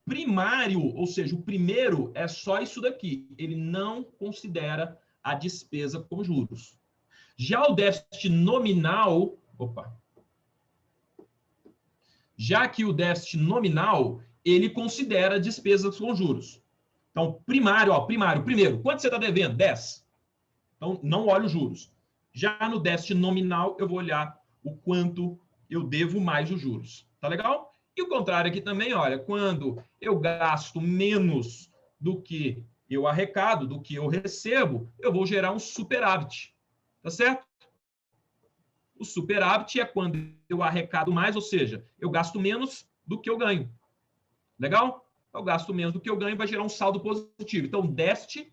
primário, ou seja, o primeiro, é só isso daqui. Ele não considera a despesa com juros. Já o déficit nominal, já que o déficit nominal, ele considera despesas com juros. Então, primário, primeiro, quanto você está devendo? 10. Então, não olho os juros. Já no déficit nominal, eu vou olhar o quanto eu devo mais os juros. Tá legal? E o contrário aqui também, olha, quando eu gasto menos do que eu arrecado, do que eu recebo, eu vou gerar um superávit. Tá certo? O superávit é quando eu arrecado mais, ou seja, eu gasto menos do que eu ganho. Legal? Eu gasto menos do que eu ganho, vai gerar um saldo positivo. Então, déficit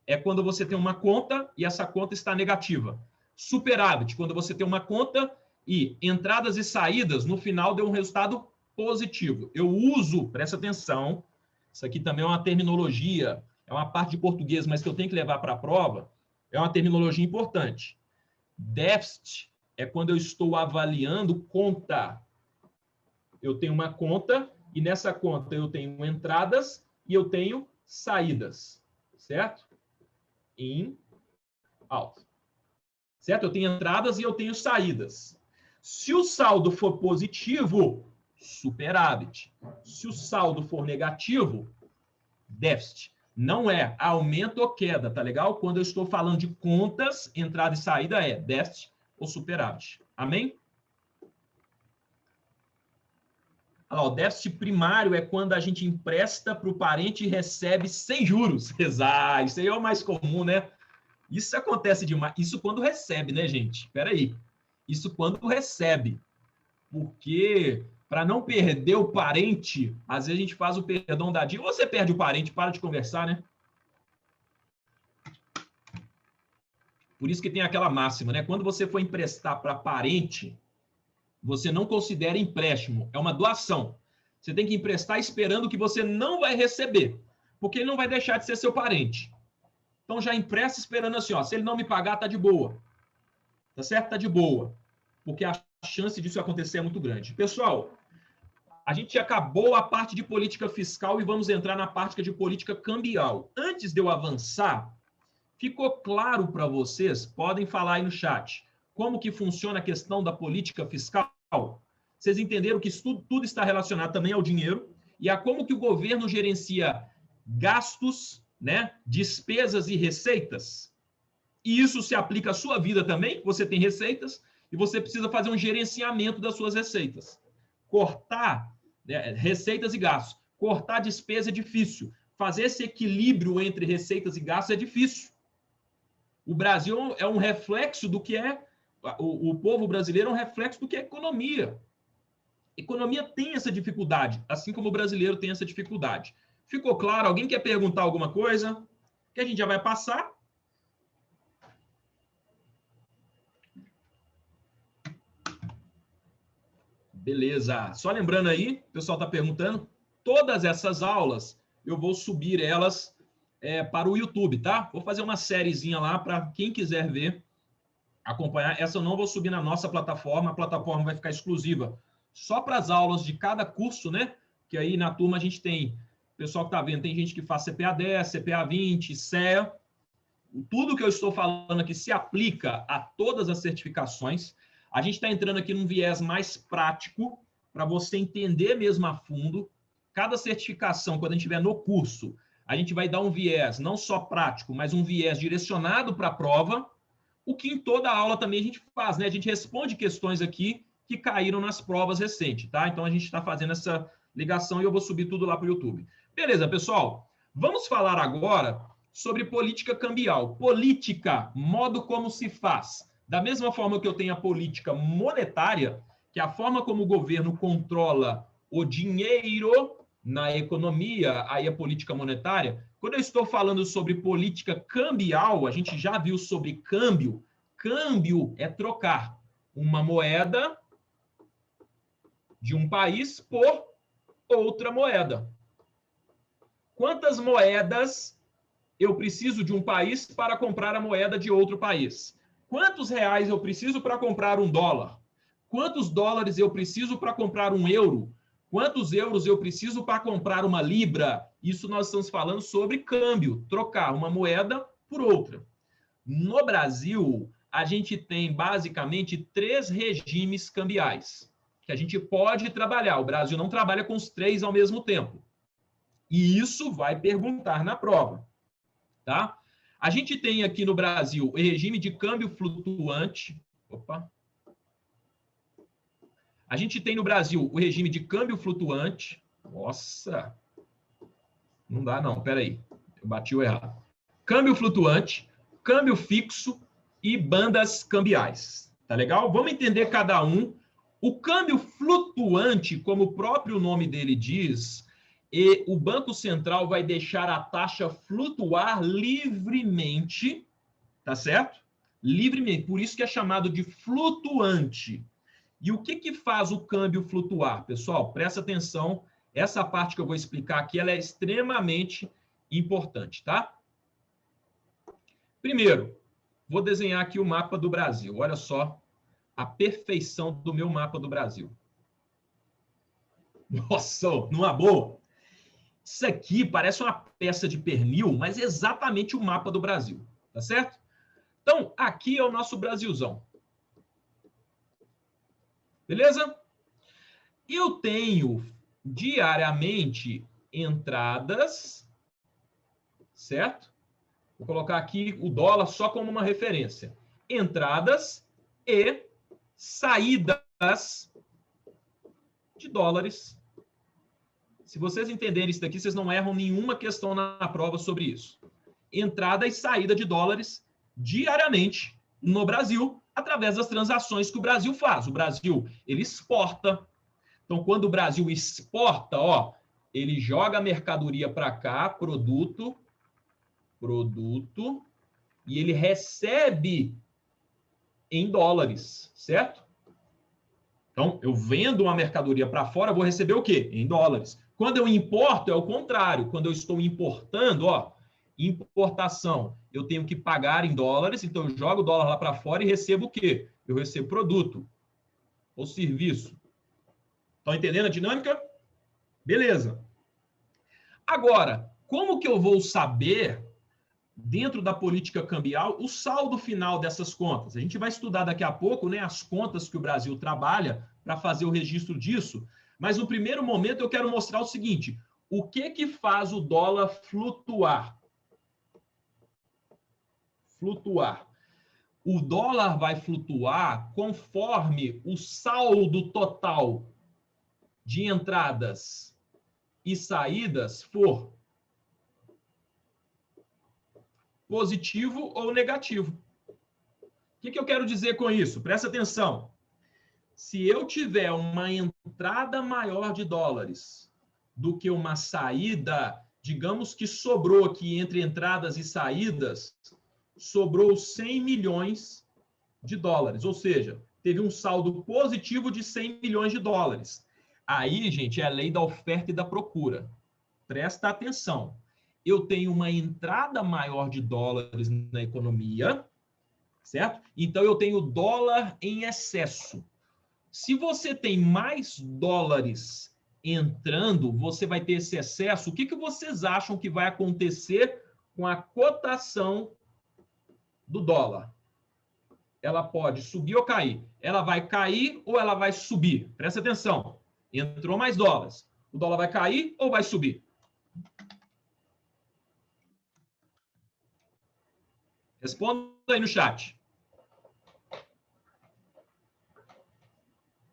é quando você tem uma conta e essa conta está negativa. Superávit, quando você tem uma conta e entradas e saídas, no final deu um resultado positivo. Eu uso, presta atenção, isso aqui também é uma terminologia, é uma parte de português, mas que eu tenho que levar para a prova, é uma terminologia importante. Déficit é quando eu estou avaliando conta. Eu tenho uma conta e nessa conta eu tenho entradas e eu tenho saídas, certo? In, out. Certo? Eu tenho entradas e eu tenho saídas. Se o saldo for positivo, superávit. Se o saldo for negativo, déficit. Não é aumento ou queda, tá legal? Quando eu estou falando de contas, entrada e saída é déficit ou superávit. Amém? Olha lá, o déficit primário é quando a gente empresta para o parente e recebe sem juros. Exato, isso aí é o mais comum, né? Isso acontece demais. Isso quando recebe, né, gente? Espera aí. Isso quando recebe. Porque, para não perder o parente, às vezes a gente faz o perdão da dívida. Você perde o parente, para de conversar, né? Por isso que tem aquela máxima, né? Quando você for emprestar para parente, você não considera empréstimo, é uma doação. Você tem que emprestar esperando que você não vai receber, porque ele não vai deixar de ser seu parente. Então já empresta esperando assim, ó, se ele não me pagar, tá de boa. Tá certo? Tá de boa. Porque a chance disso acontecer é muito grande. Pessoal, a gente acabou a parte de política fiscal e vamos entrar na parte de política cambial. Antes de eu avançar, ficou claro para vocês? Podem falar aí no chat. Como que funciona a questão da política fiscal? Vocês entenderam que isso tudo está relacionado também ao dinheiro e a como que o governo gerencia gastos, né, despesas e receitas? E isso se aplica à sua vida também, você tem receitas e você precisa fazer um gerenciamento das suas receitas. Cortar, né, receitas e gastos. Cortar despesa é difícil. Fazer esse equilíbrio entre receitas e gastos é difícil. O Brasil é um reflexo do que é... O povo brasileiro é um reflexo do que é economia. Economia tem essa dificuldade, assim como o brasileiro tem essa dificuldade. Ficou claro? Alguém quer perguntar alguma coisa? Que a gente já vai passar. Beleza. Só lembrando aí, o pessoal está perguntando, todas essas aulas, eu vou subir elas para o YouTube, tá? Vou fazer uma sériezinha lá para quem quiser ver, acompanhar. Essa eu não vou subir na nossa plataforma, a plataforma vai ficar exclusiva só para as aulas de cada curso, né? Que aí na turma a gente tem, o pessoal que está vendo, tem gente que faz CPA 10, CPA 20, CEA. Tudo que eu estou falando aqui se aplica a todas as certificações. A gente está entrando aqui num viés mais prático, para você entender mesmo a fundo. Cada certificação, quando a gente estiver no curso, a gente vai dar um viés não só prático, mas um viés direcionado para a prova, o que em toda aula também a gente faz, né? A gente responde questões aqui que caíram nas provas recentes, tá? Então a gente está fazendo essa ligação e eu vou subir tudo lá para o YouTube. Beleza, pessoal? Vamos falar agora sobre política cambial. Política, modo como se faz. Da mesma forma que eu tenho a política monetária, que é a forma como o governo controla o dinheiro na economia, aí a política monetária. Quando eu estou falando sobre política cambial, a gente já viu sobre câmbio. Câmbio é trocar uma moeda de um país por outra moeda. Quantas moedas eu preciso de um país para comprar a moeda de outro país? Quantos reais eu preciso para comprar um dólar? Quantos dólares eu preciso para comprar um euro? Quantos euros eu preciso para comprar uma libra? Isso nós estamos falando sobre câmbio, trocar uma moeda por outra. No Brasil, a gente tem basicamente 3 regimes cambiais que a gente pode trabalhar. O Brasil não trabalha com os 3 ao mesmo tempo. E isso vai perguntar na prova. Tá? A gente tem aqui no Brasil o regime de câmbio flutuante. Opa! A gente tem no Brasil o regime de câmbio flutuante. Nossa! Não dá não, peraí. Eu bati o errado. Câmbio flutuante, câmbio fixo e bandas cambiais. Tá legal? Vamos entender cada um. O câmbio flutuante, como o próprio nome dele diz, e o Banco Central vai deixar a taxa flutuar livremente, tá certo? Livremente, por isso que é chamado de flutuante. E o que faz o câmbio flutuar? Pessoal, presta atenção, essa parte que eu vou explicar aqui, ela é extremamente importante, tá? Primeiro, vou desenhar aqui o mapa do Brasil. Olha só a perfeição do meu mapa do Brasil. Nossa, numa boa! Isso aqui parece uma peça de pernil, mas é exatamente o mapa do Brasil, tá certo? Então, aqui é o nosso Brasilzão. Beleza? Eu tenho diariamente entradas, certo? Vou colocar aqui o dólar só como uma referência. Entradas e saídas de dólares. Se vocês entenderem isso daqui, vocês não erram nenhuma questão na prova sobre isso. Entrada e saída de dólares diariamente no Brasil, através das transações que o Brasil faz. O Brasil, ele exporta. Então, quando o Brasil exporta, ó, ele joga a mercadoria para cá, produto, e ele recebe em dólares, certo? Então, eu vendo uma mercadoria para fora, eu vou receber o quê? Em dólares. Quando eu importo, é o contrário. Quando eu estou importando, ó, importação, eu tenho que pagar em dólares, então eu jogo o dólar lá para fora e recebo o quê? Eu recebo produto ou serviço. Estão entendendo a dinâmica? Beleza. Agora, como que eu vou saber, dentro da política cambial, o saldo final dessas contas? A gente vai estudar daqui a pouco, né, as contas que o Brasil trabalha para fazer o registro disso, mas no primeiro momento eu quero mostrar o seguinte: o que faz o dólar flutuar? Flutuar. O dólar vai flutuar conforme o saldo total de entradas e saídas for positivo ou negativo. O que eu quero dizer com isso? Presta atenção. Se eu tiver uma entrada maior de dólares do que uma saída, digamos que sobrou aqui entre entradas e saídas, sobrou 100 milhões de dólares, ou seja, teve um saldo positivo de 100 milhões de dólares. Aí, gente, é a lei da oferta e da procura. Presta atenção. Eu tenho uma entrada maior de dólares na economia, certo? Então, eu tenho dólar em excesso. Se você tem mais dólares entrando, você vai ter esse excesso. O que vocês acham que vai acontecer com a cotação do dólar? Ela pode subir ou cair. Ela vai cair ou ela vai subir? Presta atenção. Entrou mais dólares. O dólar vai cair ou vai subir? Responda aí no chat.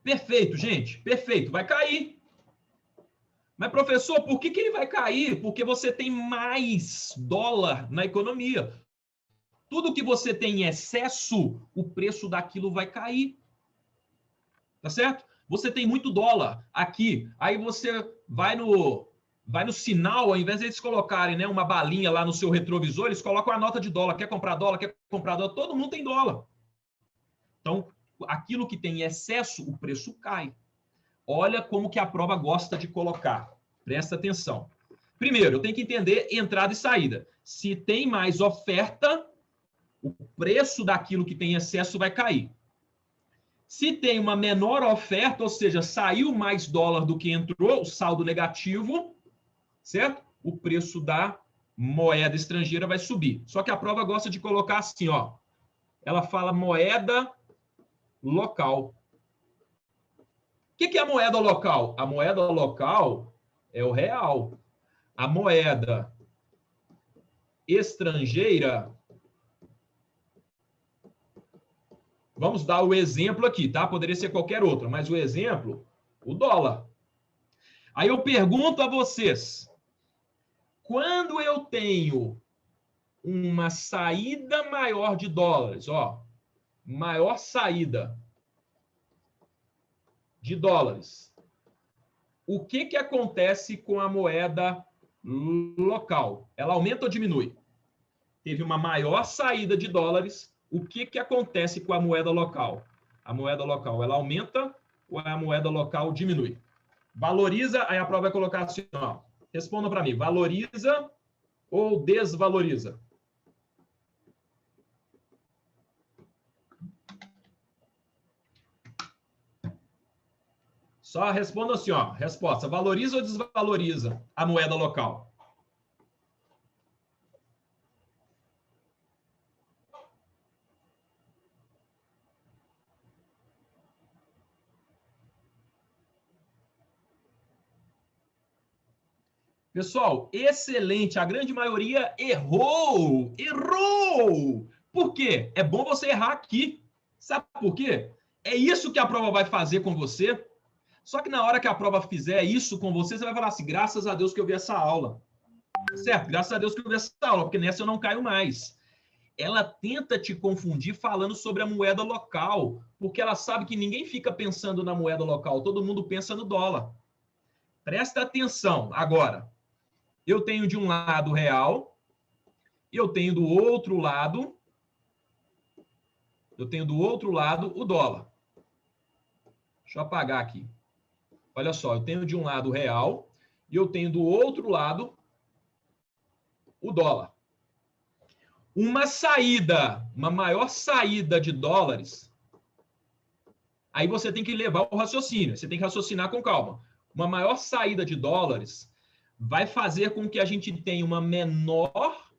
Perfeito, gente. Perfeito. Vai cair. Mas, professor, por que ele vai cair? Porque você tem mais dólar na economia. Tudo que você tem em excesso, o preço daquilo vai cair. Tá certo? Você tem muito dólar aqui. Aí você vai no sinal, ao invés de eles colocarem, né, uma balinha lá no seu retrovisor, eles colocam a nota de dólar. Quer comprar dólar? Quer comprar dólar? Todo mundo tem dólar. Então, aquilo que tem em excesso, o preço cai. Olha como que a prova gosta de colocar. Presta atenção. Primeiro, eu tenho que entender entrada e saída. Se tem mais oferta, o preço daquilo que tem excesso vai cair. Se tem uma menor oferta, ou seja, saiu mais dólar do que entrou, o saldo negativo, certo? O preço da moeda estrangeira vai subir. Só que a prova gosta de colocar assim, ó. Ela fala moeda local. O que é a moeda local? A moeda local é o real. A moeda estrangeira, vamos dar o exemplo aqui, tá? Poderia ser qualquer outro, mas o exemplo, o dólar. Aí eu pergunto a vocês, quando eu tenho uma saída maior de dólares, ó, maior saída de dólares, o que acontece com a moeda local? Ela aumenta ou diminui? Teve uma maior saída de dólares, o que acontece com a moeda local? A moeda local, ela aumenta ou a moeda local diminui? Valoriza, aí a prova vai colocar assim, ó, responda para mim, valoriza ou desvaloriza? Só responda assim, ó, resposta, valoriza ou desvaloriza a moeda local? Pessoal, excelente. A grande maioria errou. Errou! Por quê? É bom você errar aqui. Sabe por quê? É isso que a prova vai fazer com você. Só que na hora que a prova fizer isso com você, você vai falar assim, graças a Deus que eu vi essa aula. Certo? Graças a Deus que eu vi essa aula, porque nessa eu não caio mais. Ela tenta te confundir falando sobre a moeda local, porque ela sabe que ninguém fica pensando na moeda local, todo mundo pensa no dólar. Presta atenção agora. Eu tenho de um lado o real, eu tenho do outro lado, o dólar. Deixa eu apagar aqui. Olha só, eu tenho de um lado o real e eu tenho do outro lado o dólar. Uma saída, uma maior saída de dólares, aí você tem que levar o raciocínio, você tem que raciocinar com calma. Uma maior saída de dólares vai fazer com que a gente tenha uma menor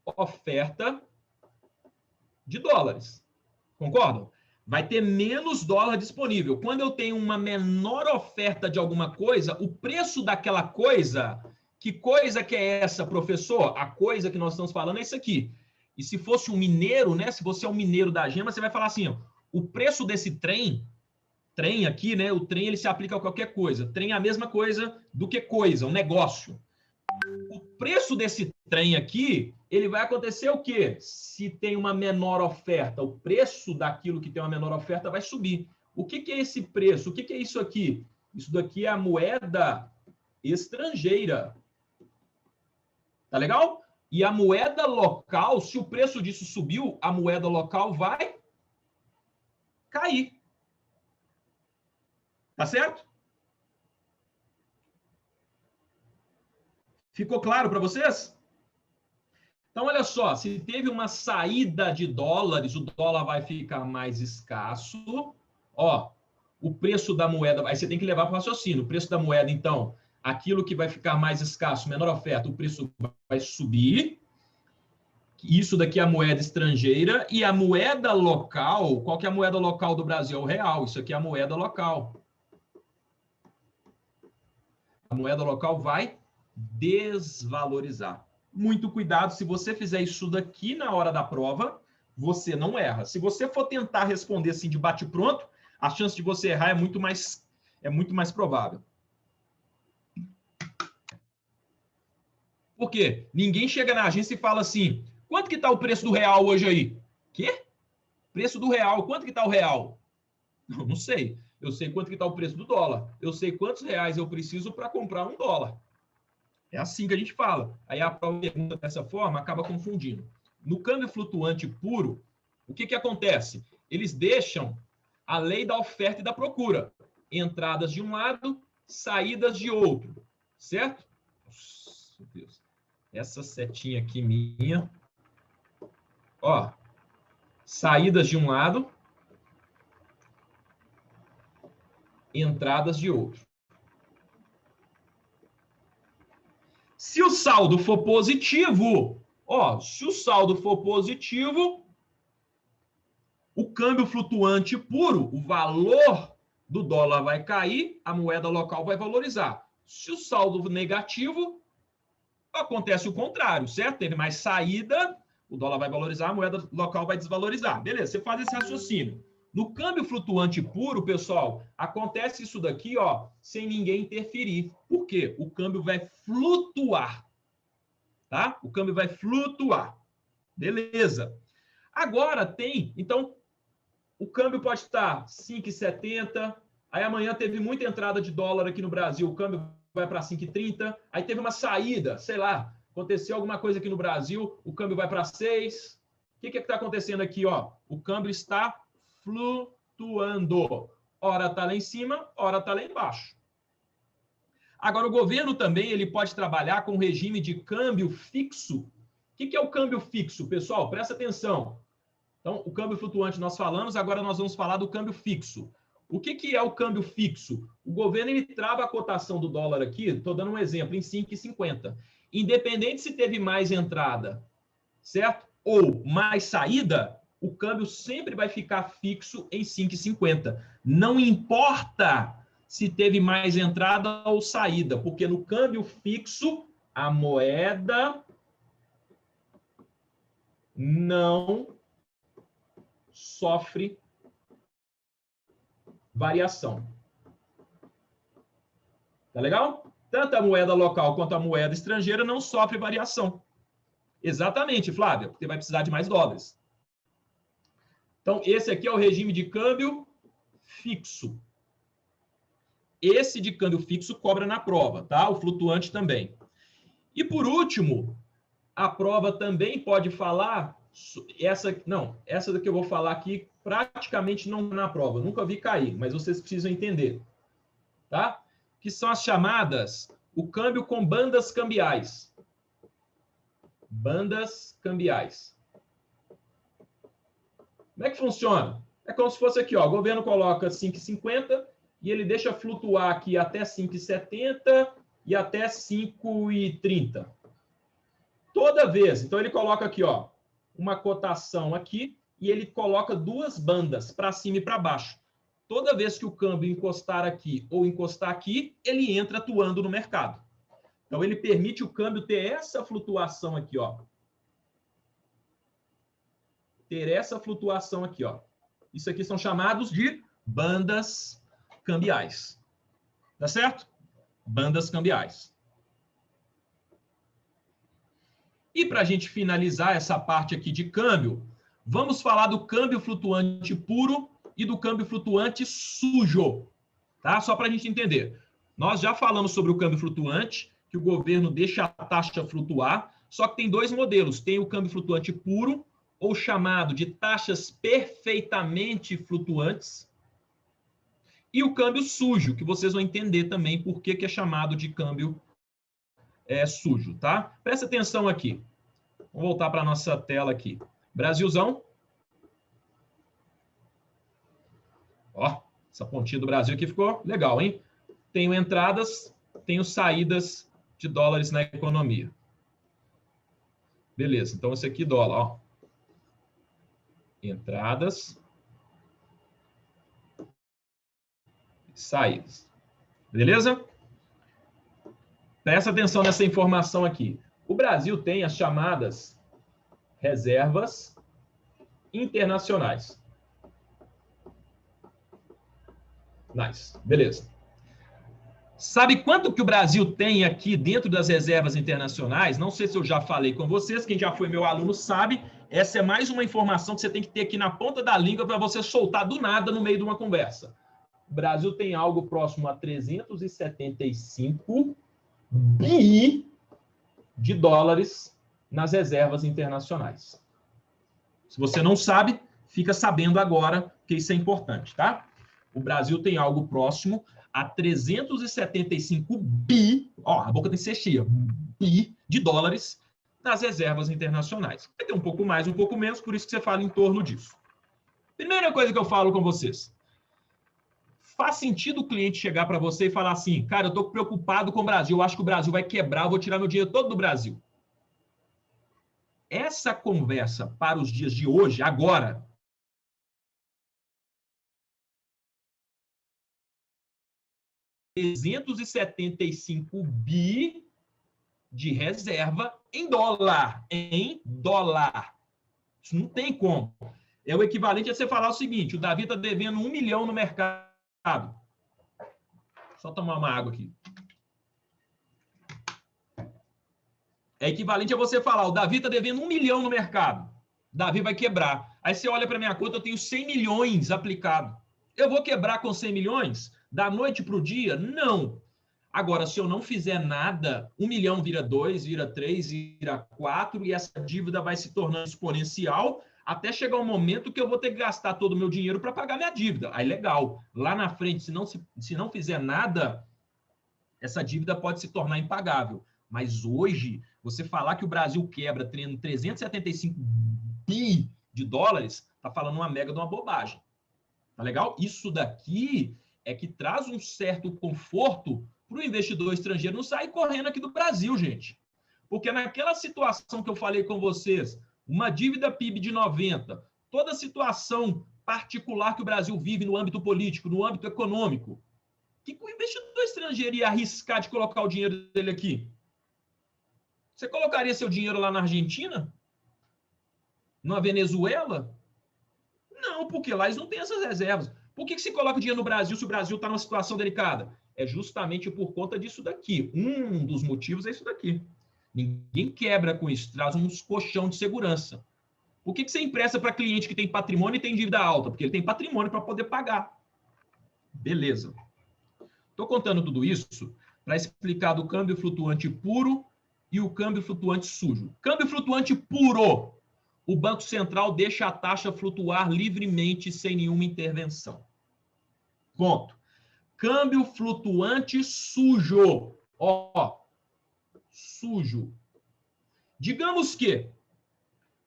oferta de dólares. Concordam? Vai ter menos dólar disponível. Quando eu tenho uma menor oferta de alguma coisa, o preço daquela coisa, que coisa que é essa, professor? A coisa que nós estamos falando é isso aqui. E se fosse um mineiro, né? Se você é um mineiro da gema, você vai falar assim, ó, o preço desse trem trem aqui, né? O trem ele se aplica a qualquer coisa. Trem é a mesma coisa do que coisa, um negócio. O preço desse trem aqui, ele vai acontecer o quê? Se tem uma menor oferta, o preço daquilo que tem uma menor oferta vai subir. O que é esse preço? O que é isso aqui? Isso daqui é a moeda estrangeira. Tá legal? E a moeda local, se o preço disso subiu, a moeda local vai cair. Tá certo? Ficou claro para vocês? Então, olha só, se teve uma saída de dólares, o dólar vai ficar mais escasso. Ó, o preço da moeda, aí você tem que levar para o raciocínio. O preço da moeda, então, aquilo que vai ficar mais escasso, menor oferta, o preço vai subir. Isso daqui é a moeda estrangeira. E a moeda local, qual que é a moeda local do Brasil? É o real. Isso aqui é a moeda local. A moeda local vai desvalorizar. Muito cuidado, se você fizer isso daqui na hora da prova, você não erra. Se você for tentar responder assim de bate-pronto, a chance de você errar é muito mais provável. Por quê? Ninguém chega na agência e fala assim, quanto que está o preço do real hoje aí? Quê? Preço do real, quanto que está o real? Não sei. Eu sei quanto que está o preço do dólar. Eu sei quantos reais eu preciso para comprar um dólar. É assim que a gente fala. Aí a prova pergunta dessa forma acaba confundindo. No câmbio flutuante puro, o que acontece? Eles deixam a lei da oferta e da procura. Entradas de um lado, saídas de outro. Certo? Nossa, Deus. Essa setinha aqui minha. Ó. Saídas de um lado, entradas de outro. Se o saldo for positivo, ó, se o saldo for positivo, o câmbio flutuante puro, o valor do dólar vai cair, a moeda local vai valorizar. Se o saldo negativo, acontece o contrário, certo? Teve mais saída, o dólar vai valorizar, a moeda local vai desvalorizar. Beleza, você faz esse raciocínio. No câmbio flutuante puro, pessoal, acontece isso daqui, ó, sem ninguém interferir. Por quê? O câmbio vai flutuar. Tá? O câmbio vai flutuar. Beleza. Agora tem, então, o câmbio pode estar 5,70, aí amanhã teve muita entrada de dólar aqui no Brasil, o câmbio vai para 5,30, aí teve uma saída, sei lá, aconteceu alguma coisa aqui no Brasil, o câmbio vai para 6. O que está acontecendo aqui? Ó? O câmbio está flutuando. Ora está lá em cima, ora está lá embaixo. Agora, o governo também ele pode trabalhar com um regime de câmbio fixo. O que é o câmbio fixo, pessoal? Presta atenção. Então, o câmbio flutuante nós falamos, agora nós vamos falar do câmbio fixo. O que é o câmbio fixo? O governo ele trava a cotação do dólar aqui, estou dando um exemplo, em 5,50. Independente se teve mais entrada, certo? Ou mais saída, o câmbio sempre vai ficar fixo em 5,50. Não importa se teve mais entrada ou saída, porque no câmbio fixo, a moeda não sofre variação. Tá legal? Tanto a moeda local quanto a moeda estrangeira não sofre variação. Exatamente, Flávia, porque vai precisar de mais dólares. Então, esse aqui é o regime de câmbio fixo. Esse de câmbio fixo cobra na prova, tá? O flutuante também. E por último, a prova também pode falar essa daqui eu vou falar aqui praticamente não na prova, nunca vi cair, mas vocês precisam entender, tá? Que são as chamadas o câmbio com bandas cambiais. Bandas cambiais. Como é que funciona? É como se fosse aqui, ó, o governo coloca 5,50 e ele deixa flutuar aqui até 5,70 e até 5,30. Toda vez, então ele coloca aqui, ó, uma cotação aqui e ele coloca duas bandas para cima e para baixo. Toda vez que o câmbio encostar aqui ou encostar aqui, ele entra atuando no mercado. Então ele permite o câmbio ter essa flutuação aqui, ó. Ter essa flutuação aqui, ó. Isso aqui são chamados de bandas cambiais. Tá certo? Bandas cambiais. E para a gente finalizar essa parte aqui de câmbio, vamos falar do câmbio flutuante puro e do câmbio flutuante sujo. Tá? Só para a gente entender. Nós já falamos sobre o câmbio flutuante, que o governo deixa a taxa flutuar, só que tem dois modelos. Tem o câmbio flutuante puro, ou chamado de taxas perfeitamente flutuantes, e o câmbio sujo, que vocês vão entender também por que é chamado de câmbio sujo, tá? Presta atenção aqui. Vamos voltar para a nossa tela aqui. Brasilzão. Ó, essa pontinha do Brasil aqui ficou legal, hein? Tenho entradas, tenho saídas de dólares na economia. Beleza, então esse aqui dólar, ó. Entradas, saídas. Beleza? Presta atenção nessa informação aqui. O Brasil tem as chamadas reservas internacionais. Nice. Beleza. Sabe quanto que o Brasil tem aqui dentro das reservas internacionais? Não sei se eu já falei com vocês, quem já foi meu aluno sabe. Essa é mais uma informação que você tem que ter aqui na ponta da língua para você soltar do nada no meio de uma conversa. O Brasil tem algo próximo a 375 bi de dólares nas reservas internacionais. Se você não sabe, fica sabendo agora, porque isso é importante, tá? O Brasil tem algo próximo a 375 bi, ó, a boca tem que ser cheia, bi de dólares nas reservas internacionais. Vai ter um pouco mais, um pouco menos, por isso que você fala em torno disso. Primeira coisa que eu falo com vocês. Faz sentido o cliente chegar para você e falar assim, cara, eu estou preocupado com o Brasil, eu acho que o Brasil vai quebrar, eu vou tirar meu dinheiro todo do Brasil. Essa conversa para os dias de hoje, agora, $375 bi de reserva em dólar. Em dólar. Isso não tem como. É o equivalente a você falar o seguinte, o Davi está devendo 1 milhão no mercado. Só tomar uma água aqui. É equivalente a você falar, o Davi está devendo 1 milhão no mercado. O Davi vai quebrar. Aí você olha para minha conta, eu tenho 100 milhões aplicado. Eu vou quebrar com 100 milhões? Da noite para o dia? Não. Agora, se eu não fizer nada, 1 milhão vira 2, vira 3, vira 4, e essa dívida vai se tornando exponencial, até chegar um momento que eu vou ter que gastar todo o meu dinheiro para pagar minha dívida. Aí, legal. Lá na frente, se não fizer nada, essa dívida pode se tornar impagável. Mas hoje, você falar que o Brasil quebra 375 bi de dólares, está falando uma mega de uma bobagem. Tá legal? Isso daqui é que traz um certo conforto para o investidor estrangeiro não sair correndo aqui do Brasil, gente. Porque naquela situação que eu falei com vocês, uma dívida PIB de 90, toda a situação particular que o Brasil vive no âmbito político, no âmbito econômico, o que o investidor estrangeiro ia arriscar de colocar o dinheiro dele aqui? Você colocaria seu dinheiro lá na Argentina? Na Venezuela? Não, porque lá eles não têm essas reservas. Por que se coloca o dinheiro no Brasil se o Brasil está numa situação delicada? É justamente por conta disso daqui. Um dos motivos é isso daqui. Ninguém quebra com isso, traz uns colchão de segurança. Por que você empresta para cliente que tem patrimônio e tem dívida alta? Porque ele tem patrimônio para poder pagar. Beleza. Estou contando tudo isso para explicar do câmbio flutuante puro e o câmbio flutuante sujo. Câmbio flutuante puro. O Banco Central deixa a taxa flutuar livremente sem nenhuma intervenção. Ponto. Câmbio flutuante sujo. Ó, sujo. Digamos que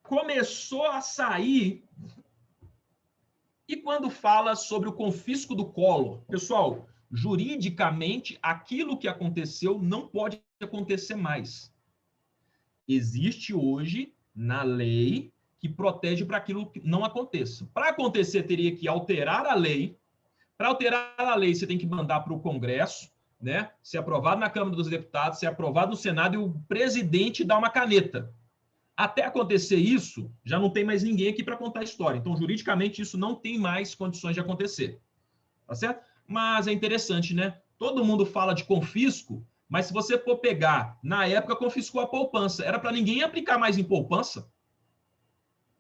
começou a sair e quando fala sobre o confisco do Collor, pessoal, juridicamente, aquilo que aconteceu não pode acontecer mais. Existe hoje na lei que protege para aquilo que não aconteça. Para acontecer, teria que alterar a lei. Para alterar a lei, você tem que mandar para o Congresso, né? Ser aprovado na Câmara dos Deputados, ser aprovado no Senado e o presidente dar uma caneta. Até acontecer isso, já não tem mais ninguém aqui para contar a história. Então, juridicamente, isso não tem mais condições de acontecer. Tá certo? Mas é interessante, né? Todo mundo fala de confisco, mas se você for pegar, na época confiscou a poupança. Era para ninguém aplicar mais em poupança.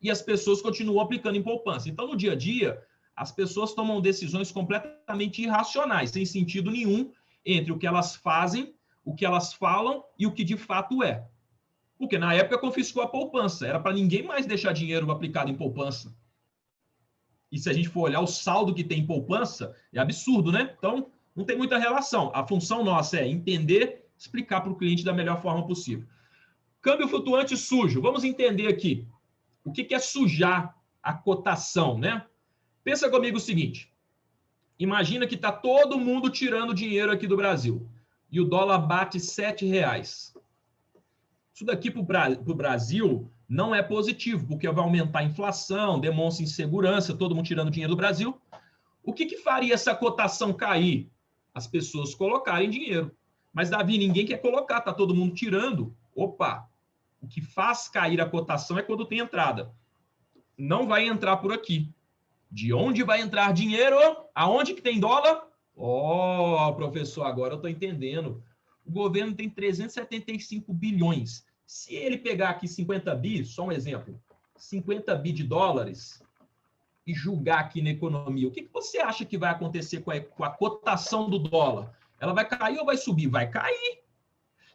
E as pessoas continuam aplicando em poupança. Então, no dia a dia, as pessoas tomam decisões completamente irracionais, sem sentido nenhum, entre o que elas fazem, o que elas falam e o que de fato é. Porque na época confiscou a poupança. Era para ninguém mais deixar dinheiro aplicado em poupança. E se a gente for olhar o saldo que tem em poupança, é absurdo, né? Então, não tem muita relação. A função nossa é entender, explicar para o cliente da melhor forma possível. Câmbio flutuante sujo. Vamos entender aqui. O que é sujar a cotação, né? Pensa comigo o seguinte. Imagina que está todo mundo tirando dinheiro aqui do Brasil. E o dólar bate R$7. Isso daqui para o Brasil não é positivo, porque vai aumentar a inflação, demonstra insegurança, todo mundo tirando dinheiro do Brasil. O que faria essa cotação cair? As pessoas colocarem dinheiro. Mas, Davi, ninguém quer colocar, está todo mundo tirando. Opa! O que faz cair a cotação é quando tem entrada. Não vai entrar por aqui. De onde vai entrar dinheiro? Aonde que tem dólar? Oh, professor, agora eu estou entendendo. O governo tem 375 bilhões. Se ele pegar aqui 50 bi, só um exemplo, 50 bi de dólares e julgar aqui na economia, o que você acha que vai acontecer com a cotação do dólar? Ela vai cair ou vai subir? Vai cair.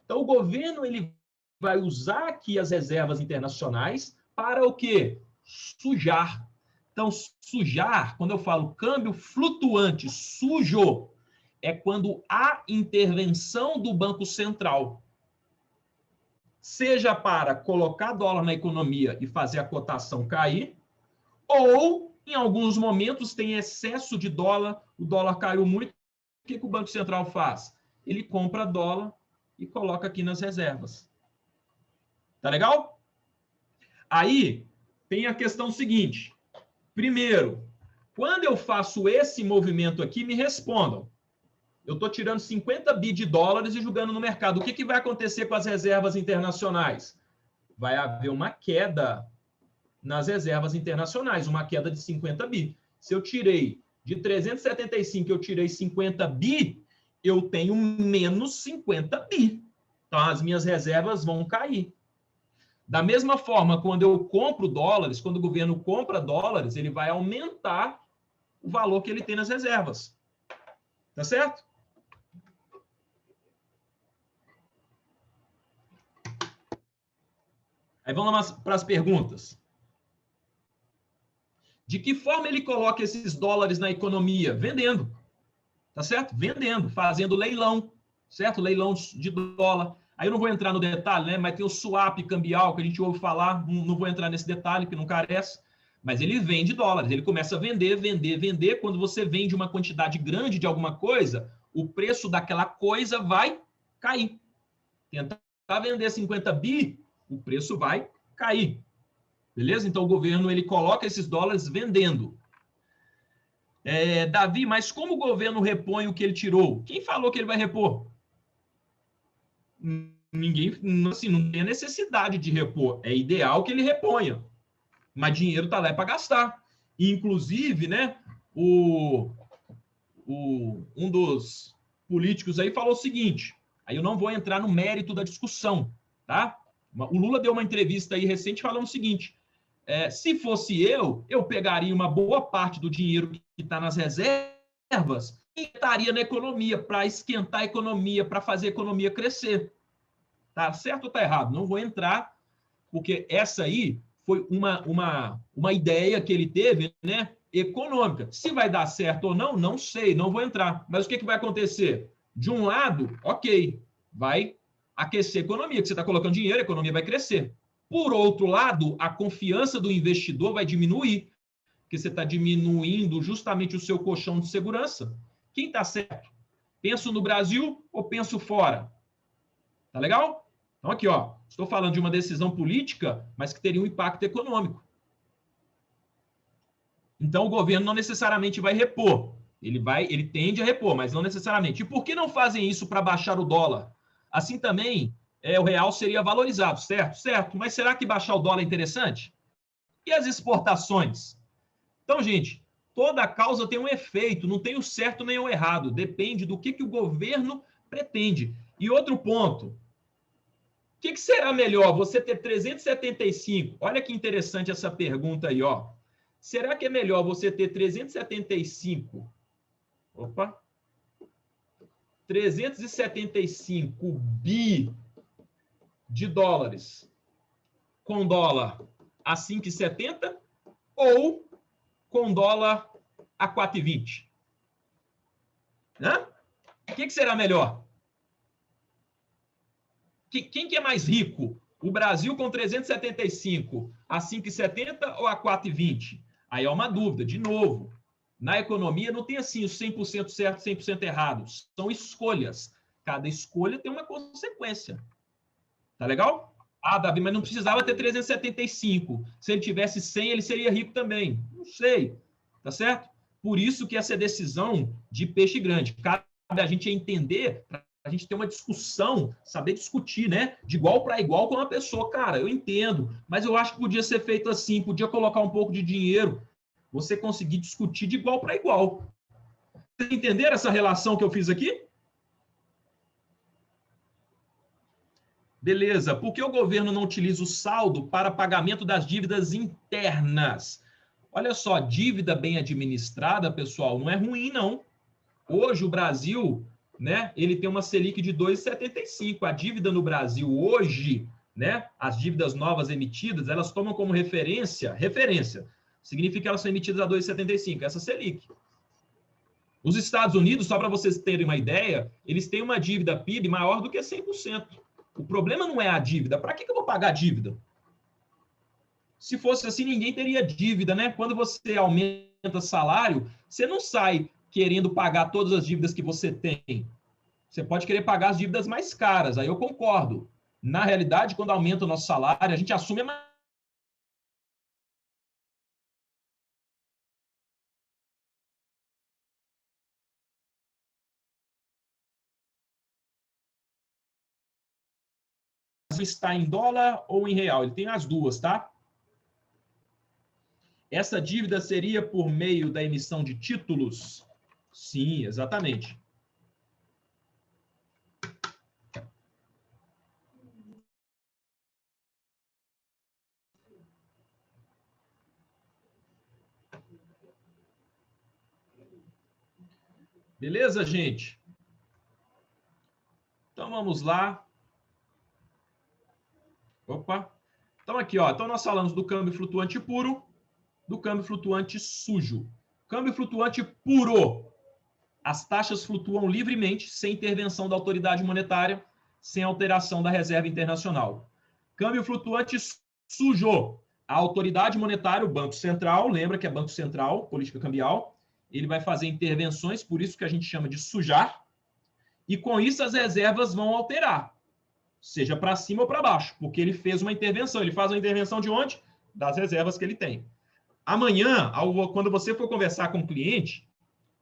Então, o governo ele vai usar aqui as reservas internacionais para o quê? Sujar. Então, sujar, quando eu falo câmbio flutuante, sujo, é quando há intervenção do Banco Central. Seja para colocar dólar na economia e fazer a cotação cair, ou, em alguns momentos, tem excesso de dólar, o dólar caiu muito, o que o Banco Central faz? Ele compra dólar e coloca aqui nas reservas. Tá legal? Aí, tem a questão seguinte. Primeiro, quando eu faço esse movimento aqui, me respondam. Eu estou tirando 50 bi de dólares e jogando no mercado. O que vai acontecer com as reservas internacionais? Vai haver uma queda nas reservas internacionais, uma queda de 50 bi. Se eu tirei de 375, eu tirei 50 bi, eu tenho menos 50 bi. Então, as minhas reservas vão cair. Da mesma forma, quando eu compro dólares, quando o governo compra dólares, ele vai aumentar o valor que ele tem nas reservas. Tá certo? Aí vamos para as perguntas. De que forma ele coloca esses dólares na economia? Vendendo. Tá certo? Vendendo, fazendo leilão, certo? Leilão de dólar. Aí eu não vou entrar no detalhe, né? Mas tem o swap cambial que a gente ouve falar, não vou entrar nesse detalhe, que não carece, mas ele vende dólares, ele começa a vender, vender, vender. Quando você vende uma quantidade grande de alguma coisa, o preço daquela coisa vai cair. Tentar vender 50 bi, o preço vai cair. Beleza? Então o governo ele coloca esses dólares vendendo. Davi, mas como o governo repõe o que ele tirou? Quem falou que ele vai repor? Ninguém, assim, não tem a necessidade de repor. É ideal que ele reponha. Mas dinheiro está lá para gastar. E, inclusive, né, um dos políticos aí falou o seguinte, aí eu não vou entrar no mérito da discussão, tá? O Lula deu uma entrevista aí recente falando o seguinte, se fosse eu pegaria uma boa parte do dinheiro que está nas reservas e estaria na economia, para esquentar a economia, para fazer a economia crescer. Tá certo ou tá errado? Não vou entrar, porque essa aí foi uma ideia que ele teve, né, econômica. Se vai dar certo ou não, não sei, não vou entrar. Mas o que vai acontecer? De um lado, ok, vai aquecer a economia, que você está colocando dinheiro, a economia vai crescer. Por outro lado, a confiança do investidor vai diminuir, porque você está diminuindo justamente o seu colchão de segurança. Quem está certo? Penso no Brasil ou penso fora? Tá legal? Então, aqui, ó, estou falando de uma decisão política, mas que teria um impacto econômico. Então, o governo não necessariamente vai repor. Ele tende a repor, mas não necessariamente. E por que não fazem isso para baixar o dólar? Assim também, o real seria valorizado, certo? Certo. Mas será que baixar o dólar é interessante? E as exportações? Então, gente, toda causa tem um efeito, não tem o certo nem o errado, depende do que o governo pretende. E outro ponto, o que será melhor, você ter 375? Olha que interessante essa pergunta aí, ó. Será que é melhor você ter 375? Opa! 375 bi de dólares com dólar a 5,70 ou com dólar a 4,20? Hã? O que será melhor? Quem que é mais rico? O Brasil com 375 a 5,70 ou a 4,20? Aí é uma dúvida, de novo. Na economia não tem assim o 100% certo, 100% errado. São escolhas. Cada escolha tem uma consequência. Tá legal? Ah, Davi, mas não precisava ter 375. Se ele tivesse 100, ele seria rico também. Não sei. Tá certo? Por isso que essa decisão de peixe grande. Cabe a gente entender, a gente ter uma discussão, saber discutir, né? De igual para igual com uma pessoa. Cara, eu entendo, mas eu acho que podia ser feito assim, podia colocar um pouco de dinheiro, você conseguir discutir de igual para igual. Vocês entenderam essa relação que eu fiz aqui? Beleza. Por que o governo não utiliza o saldo para pagamento das dívidas internas? Olha só, dívida bem administrada, pessoal, não é ruim, não. Hoje o Brasil, né, ele tem uma Selic de 2,75. A dívida no Brasil hoje, né, as dívidas novas emitidas, elas tomam como referência, significa que elas são emitidas a 2,75, essa Selic. Os Estados Unidos, só para vocês terem uma ideia, eles têm uma dívida PIB maior do que 100%. O problema não é a dívida. Para que eu vou pagar a dívida? Se fosse assim, ninguém teria dívida, né? Quando você aumenta salário, você não sai querendo pagar todas as dívidas que você tem. Você pode querer pagar as dívidas mais caras, aí eu concordo. Na realidade, quando aumenta o nosso salário, a gente assume a está em dólar ou em real. Ele tem as duas, tá? Essa dívida seria por meio da emissão de títulos? Sim, exatamente. Beleza, gente? Então vamos lá. Opa. Então aqui, ó. Então nós falamos do câmbio flutuante puro, do câmbio flutuante sujo. Câmbio flutuante puro. As taxas flutuam livremente, sem intervenção da autoridade monetária, sem alteração da reserva internacional. Câmbio flutuante sujo. A autoridade monetária, o Banco Central, lembra que é Banco Central, política cambial, ele vai fazer intervenções, por isso que a gente chama de sujar, e com isso as reservas vão alterar, seja para cima ou para baixo, porque ele fez uma intervenção. Ele faz uma intervenção de onde? Das reservas que ele tem. Amanhã, quando você for conversar com o cliente,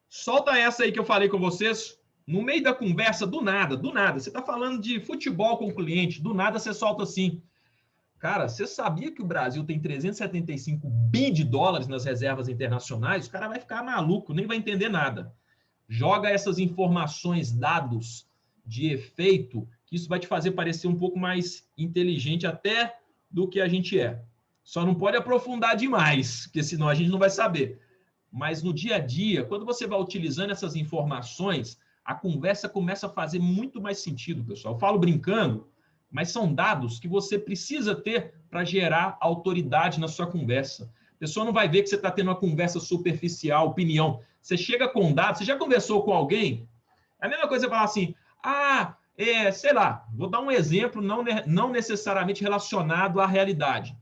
solta essa aí que eu falei com vocês, no meio da conversa, do nada. Você está falando de futebol com o cliente, do nada você solta assim. Cara, você sabia que o Brasil tem 375 bi de dólares nas reservas internacionais? O cara vai ficar maluco, nem vai entender nada. Joga essas informações, dados de efeito, que isso vai te fazer parecer um pouco mais inteligente até do que a gente é. Só não pode aprofundar demais, porque senão a gente não vai saber. Mas no dia a dia, quando você vai utilizando essas informações, a conversa começa a fazer muito mais sentido, pessoal. Eu falo brincando, mas são dados que você precisa ter para gerar autoridade na sua conversa. A pessoa não vai ver que você está tendo uma conversa superficial, opinião. Você chega com dados, você já conversou com alguém? É a mesma coisa você falar assim, sei lá, vou dar um exemplo não necessariamente relacionado à realidade.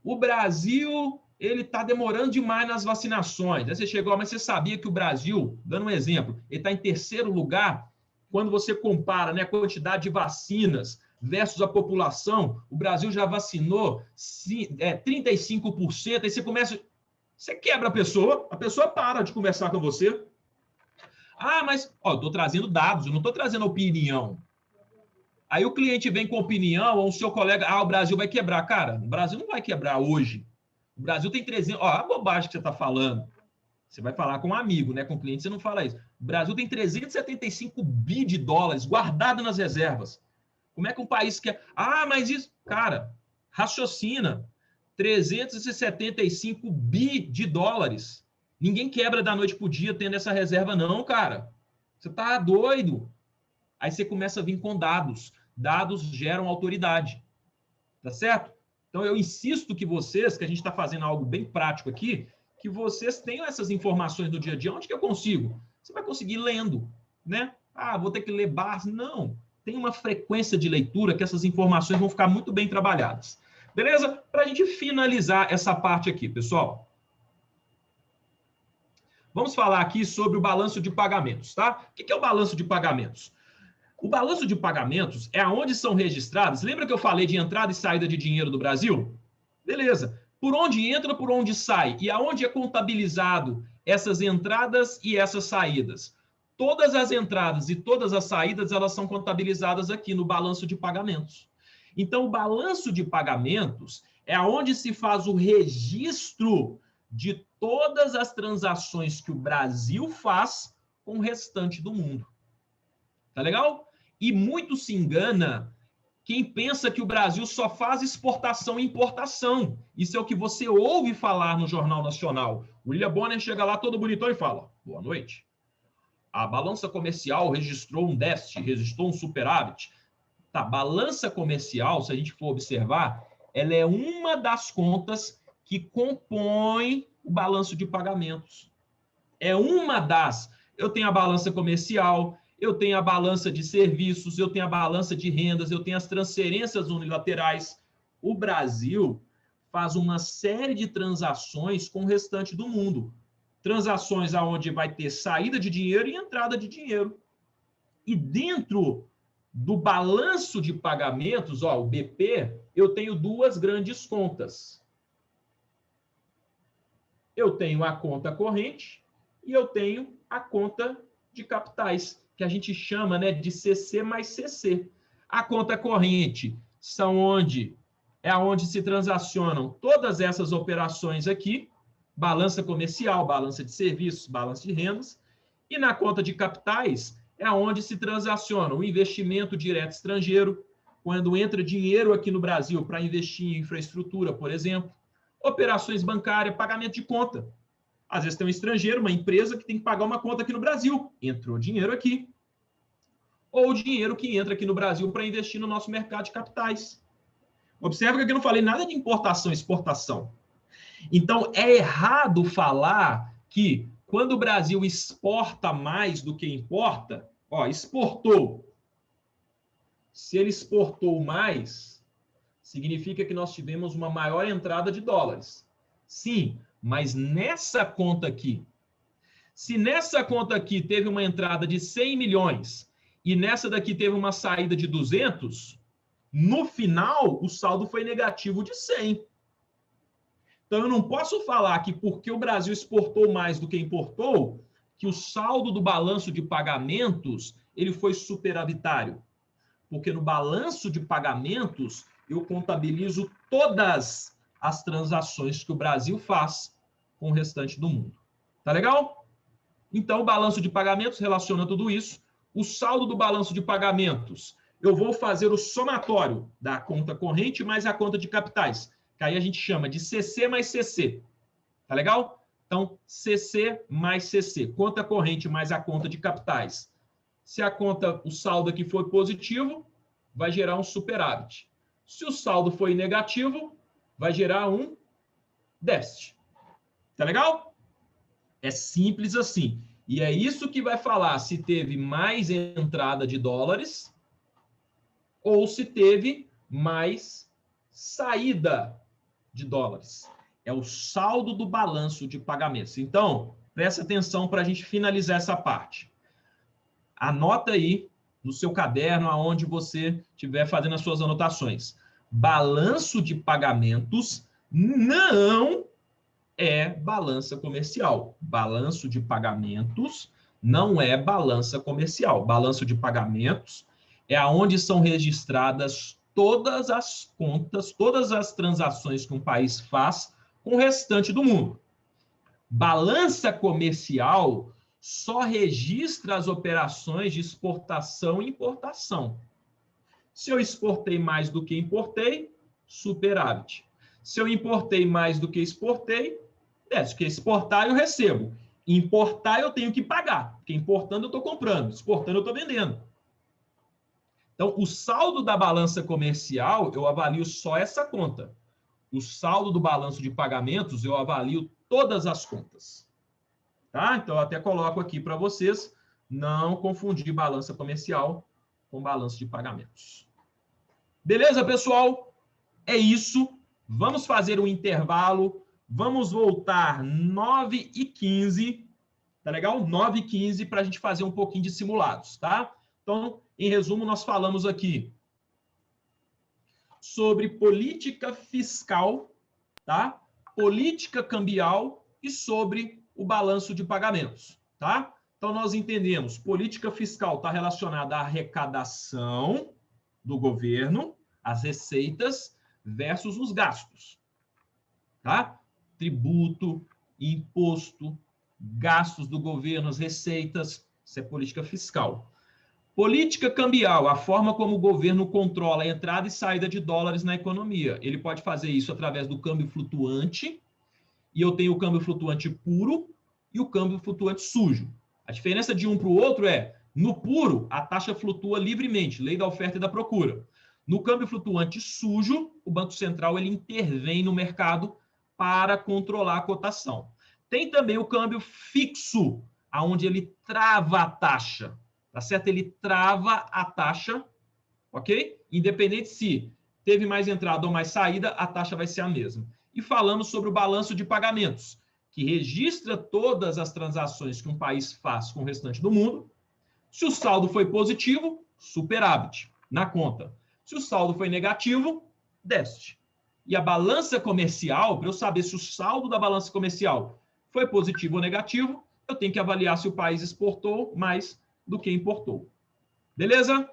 O Brasil, ele está demorando demais nas vacinações. Aí você chegou, mas você sabia que o Brasil, dando um exemplo, ele está em terceiro lugar quando você compara, né, a quantidade de vacinas versus a população. O Brasil já vacinou 35%, aí você quebra a pessoa para de conversar com você. Mas eu estou trazendo dados, eu não estou trazendo opinião. Aí o cliente vem com opinião, ou o seu colega, o Brasil vai quebrar. Cara, o Brasil não vai quebrar hoje. O Brasil tem 300... Ó, a bobagem que você está falando. Você vai falar com um amigo, né? Com o cliente, você não fala isso. O Brasil tem 375 bi de dólares guardado nas reservas. Como é que um país quer... Ah, mas isso... Cara, raciocina. 375 bi de dólares. Ninguém quebra da noite para o dia tendo essa reserva, não, cara. Você tá doido. Aí você começa a vir com dados. Dados geram autoridade. Tá certo? Então, eu insisto que vocês, que a gente está fazendo algo bem prático aqui, que vocês tenham essas informações do dia a dia. Onde que eu consigo? Você vai conseguir lendo, né? Ah, vou ter que ler barras. Não. Tem uma frequência de leitura que essas informações vão ficar muito bem trabalhadas. Beleza? Para a gente finalizar essa parte aqui, pessoal. Vamos falar aqui sobre o balanço de pagamentos, tá? O que é o balanço de pagamentos? O balanço de pagamentos é onde são registrados. Lembra que eu falei de entrada e saída de dinheiro do Brasil? Beleza. Por onde entra, por onde sai. E aonde é contabilizado essas entradas e essas saídas. Todas as entradas e todas as saídas, elas são contabilizadas aqui no balanço de pagamentos. Então, o balanço de pagamentos é onde se faz o registro de todas as transações que o Brasil faz com o restante do mundo. Tá legal? E muito se engana quem pensa que o Brasil só faz exportação e importação. Isso é o que você ouve falar no Jornal Nacional. O William Bonner chega lá todo bonitão e fala: boa noite. A balança comercial registrou um déficit, registrou um superávit. Tá, balança comercial, se a gente for observar, ela é uma das contas que compõe o balanço de pagamentos. É uma das. Eu tenho a balança comercial, eu tenho a balança de serviços, eu tenho a balança de rendas, eu tenho as transferências unilaterais. O Brasil faz uma série de transações com o restante do mundo. Transações onde vai ter saída de dinheiro e entrada de dinheiro. E dentro do balanço de pagamentos, ó, o BP, eu tenho duas grandes contas. Eu tenho a conta corrente e eu tenho a conta de capitais, que a gente chama, né, de CC mais CC. A conta corrente é onde se transacionam todas essas operações aqui, balança comercial, balança de serviços, balança de rendas, e na conta de capitais é onde se transaciona o investimento direto estrangeiro, quando entra dinheiro aqui no Brasil para investir em infraestrutura, por exemplo, operações bancárias, pagamento de conta. Às vezes tem um estrangeiro, uma empresa que tem que pagar uma conta aqui no Brasil. Entrou dinheiro aqui. Ou o dinheiro que entra aqui no Brasil para investir no nosso mercado de capitais. Observa que aqui eu não falei nada de importação e exportação. Então, é errado falar que quando o Brasil exporta mais do que importa, ó, exportou. Se ele exportou mais, significa que nós tivemos uma maior entrada de dólares. Sim, mas nessa conta aqui, se nessa conta aqui teve uma entrada de 100 milhões e nessa daqui teve uma saída de 200, no final o saldo foi negativo de 100. Então eu não posso falar que porque o Brasil exportou mais do que importou, que o saldo do balanço de pagamentos ele foi superavitário. Porque no balanço de pagamentos eu contabilizo todas as transações que o Brasil faz com o restante do mundo. Tá legal? Então, o balanço de pagamentos relaciona tudo isso. O saldo do balanço de pagamentos, eu vou fazer o somatório da conta corrente mais a conta de capitais, que aí a gente chama de CC mais CC. Tá legal? Então, CC mais CC, conta corrente mais a conta de capitais. Se o saldo aqui for positivo, vai gerar um superávit. Se o saldo for negativo, vai gerar um déficit. Tá legal? É simples assim. E é isso que vai falar se teve mais entrada de dólares ou se teve mais saída de dólares. É o saldo do balanço de pagamentos. Então, presta atenção para a gente finalizar essa parte. Anota aí no seu caderno, aonde você estiver fazendo as suas anotações. Balanço de pagamentos não é balança comercial. Balanço de pagamentos não é balança comercial. Balanço de pagamentos é aonde são registradas todas as contas, todas as transações que um país faz com o restante do mundo. Balança comercial só registra as operações de exportação e importação. Se eu exportei mais do que importei, superávit. Se eu importei mais do que exportei, déficit. Porque exportar eu recebo. Importar eu tenho que pagar. Porque importando eu estou comprando, exportando eu estou vendendo. Então, o saldo da balança comercial, eu avalio só essa conta. O saldo do balanço de pagamentos, eu avalio todas as contas. Tá? Então, eu até coloco aqui para vocês não confundir balança comercial com balanço de pagamentos. Beleza, pessoal? É isso. Vamos fazer um intervalo. Vamos voltar 9h15. Tá legal? 9h15 para a gente fazer um pouquinho de simulados, tá? Então, em resumo, nós falamos aqui sobre política fiscal, tá? Política cambial e sobre o balanço de pagamentos, tá? Então, nós entendemos, política fiscal está relacionada à arrecadação do governo, as receitas versus os gastos, tá? Tributo, imposto, gastos do governo, as receitas, isso é política fiscal. Política cambial, a forma como o governo controla a entrada e saída de dólares na economia. Ele pode fazer isso através do câmbio flutuante, e eu tenho o câmbio flutuante puro e o câmbio flutuante sujo. A diferença de um para o outro é, no puro, a taxa flutua livremente, lei da oferta e da procura. No câmbio flutuante sujo, o Banco Central ele intervém no mercado para controlar a cotação. Tem também o câmbio fixo, onde ele trava a taxa. Tá certo? Ele trava a taxa, ok? Independente se teve mais entrada ou mais saída, a taxa vai ser a mesma. E falamos sobre o balanço de pagamentos, que registra todas as transações que um país faz com o restante do mundo. Se o saldo foi positivo, superávit na conta. Se o saldo foi negativo, déficit. E a balança comercial, para eu saber se o saldo da balança comercial foi positivo ou negativo, eu tenho que avaliar se o país exportou mais do que importou. Beleza?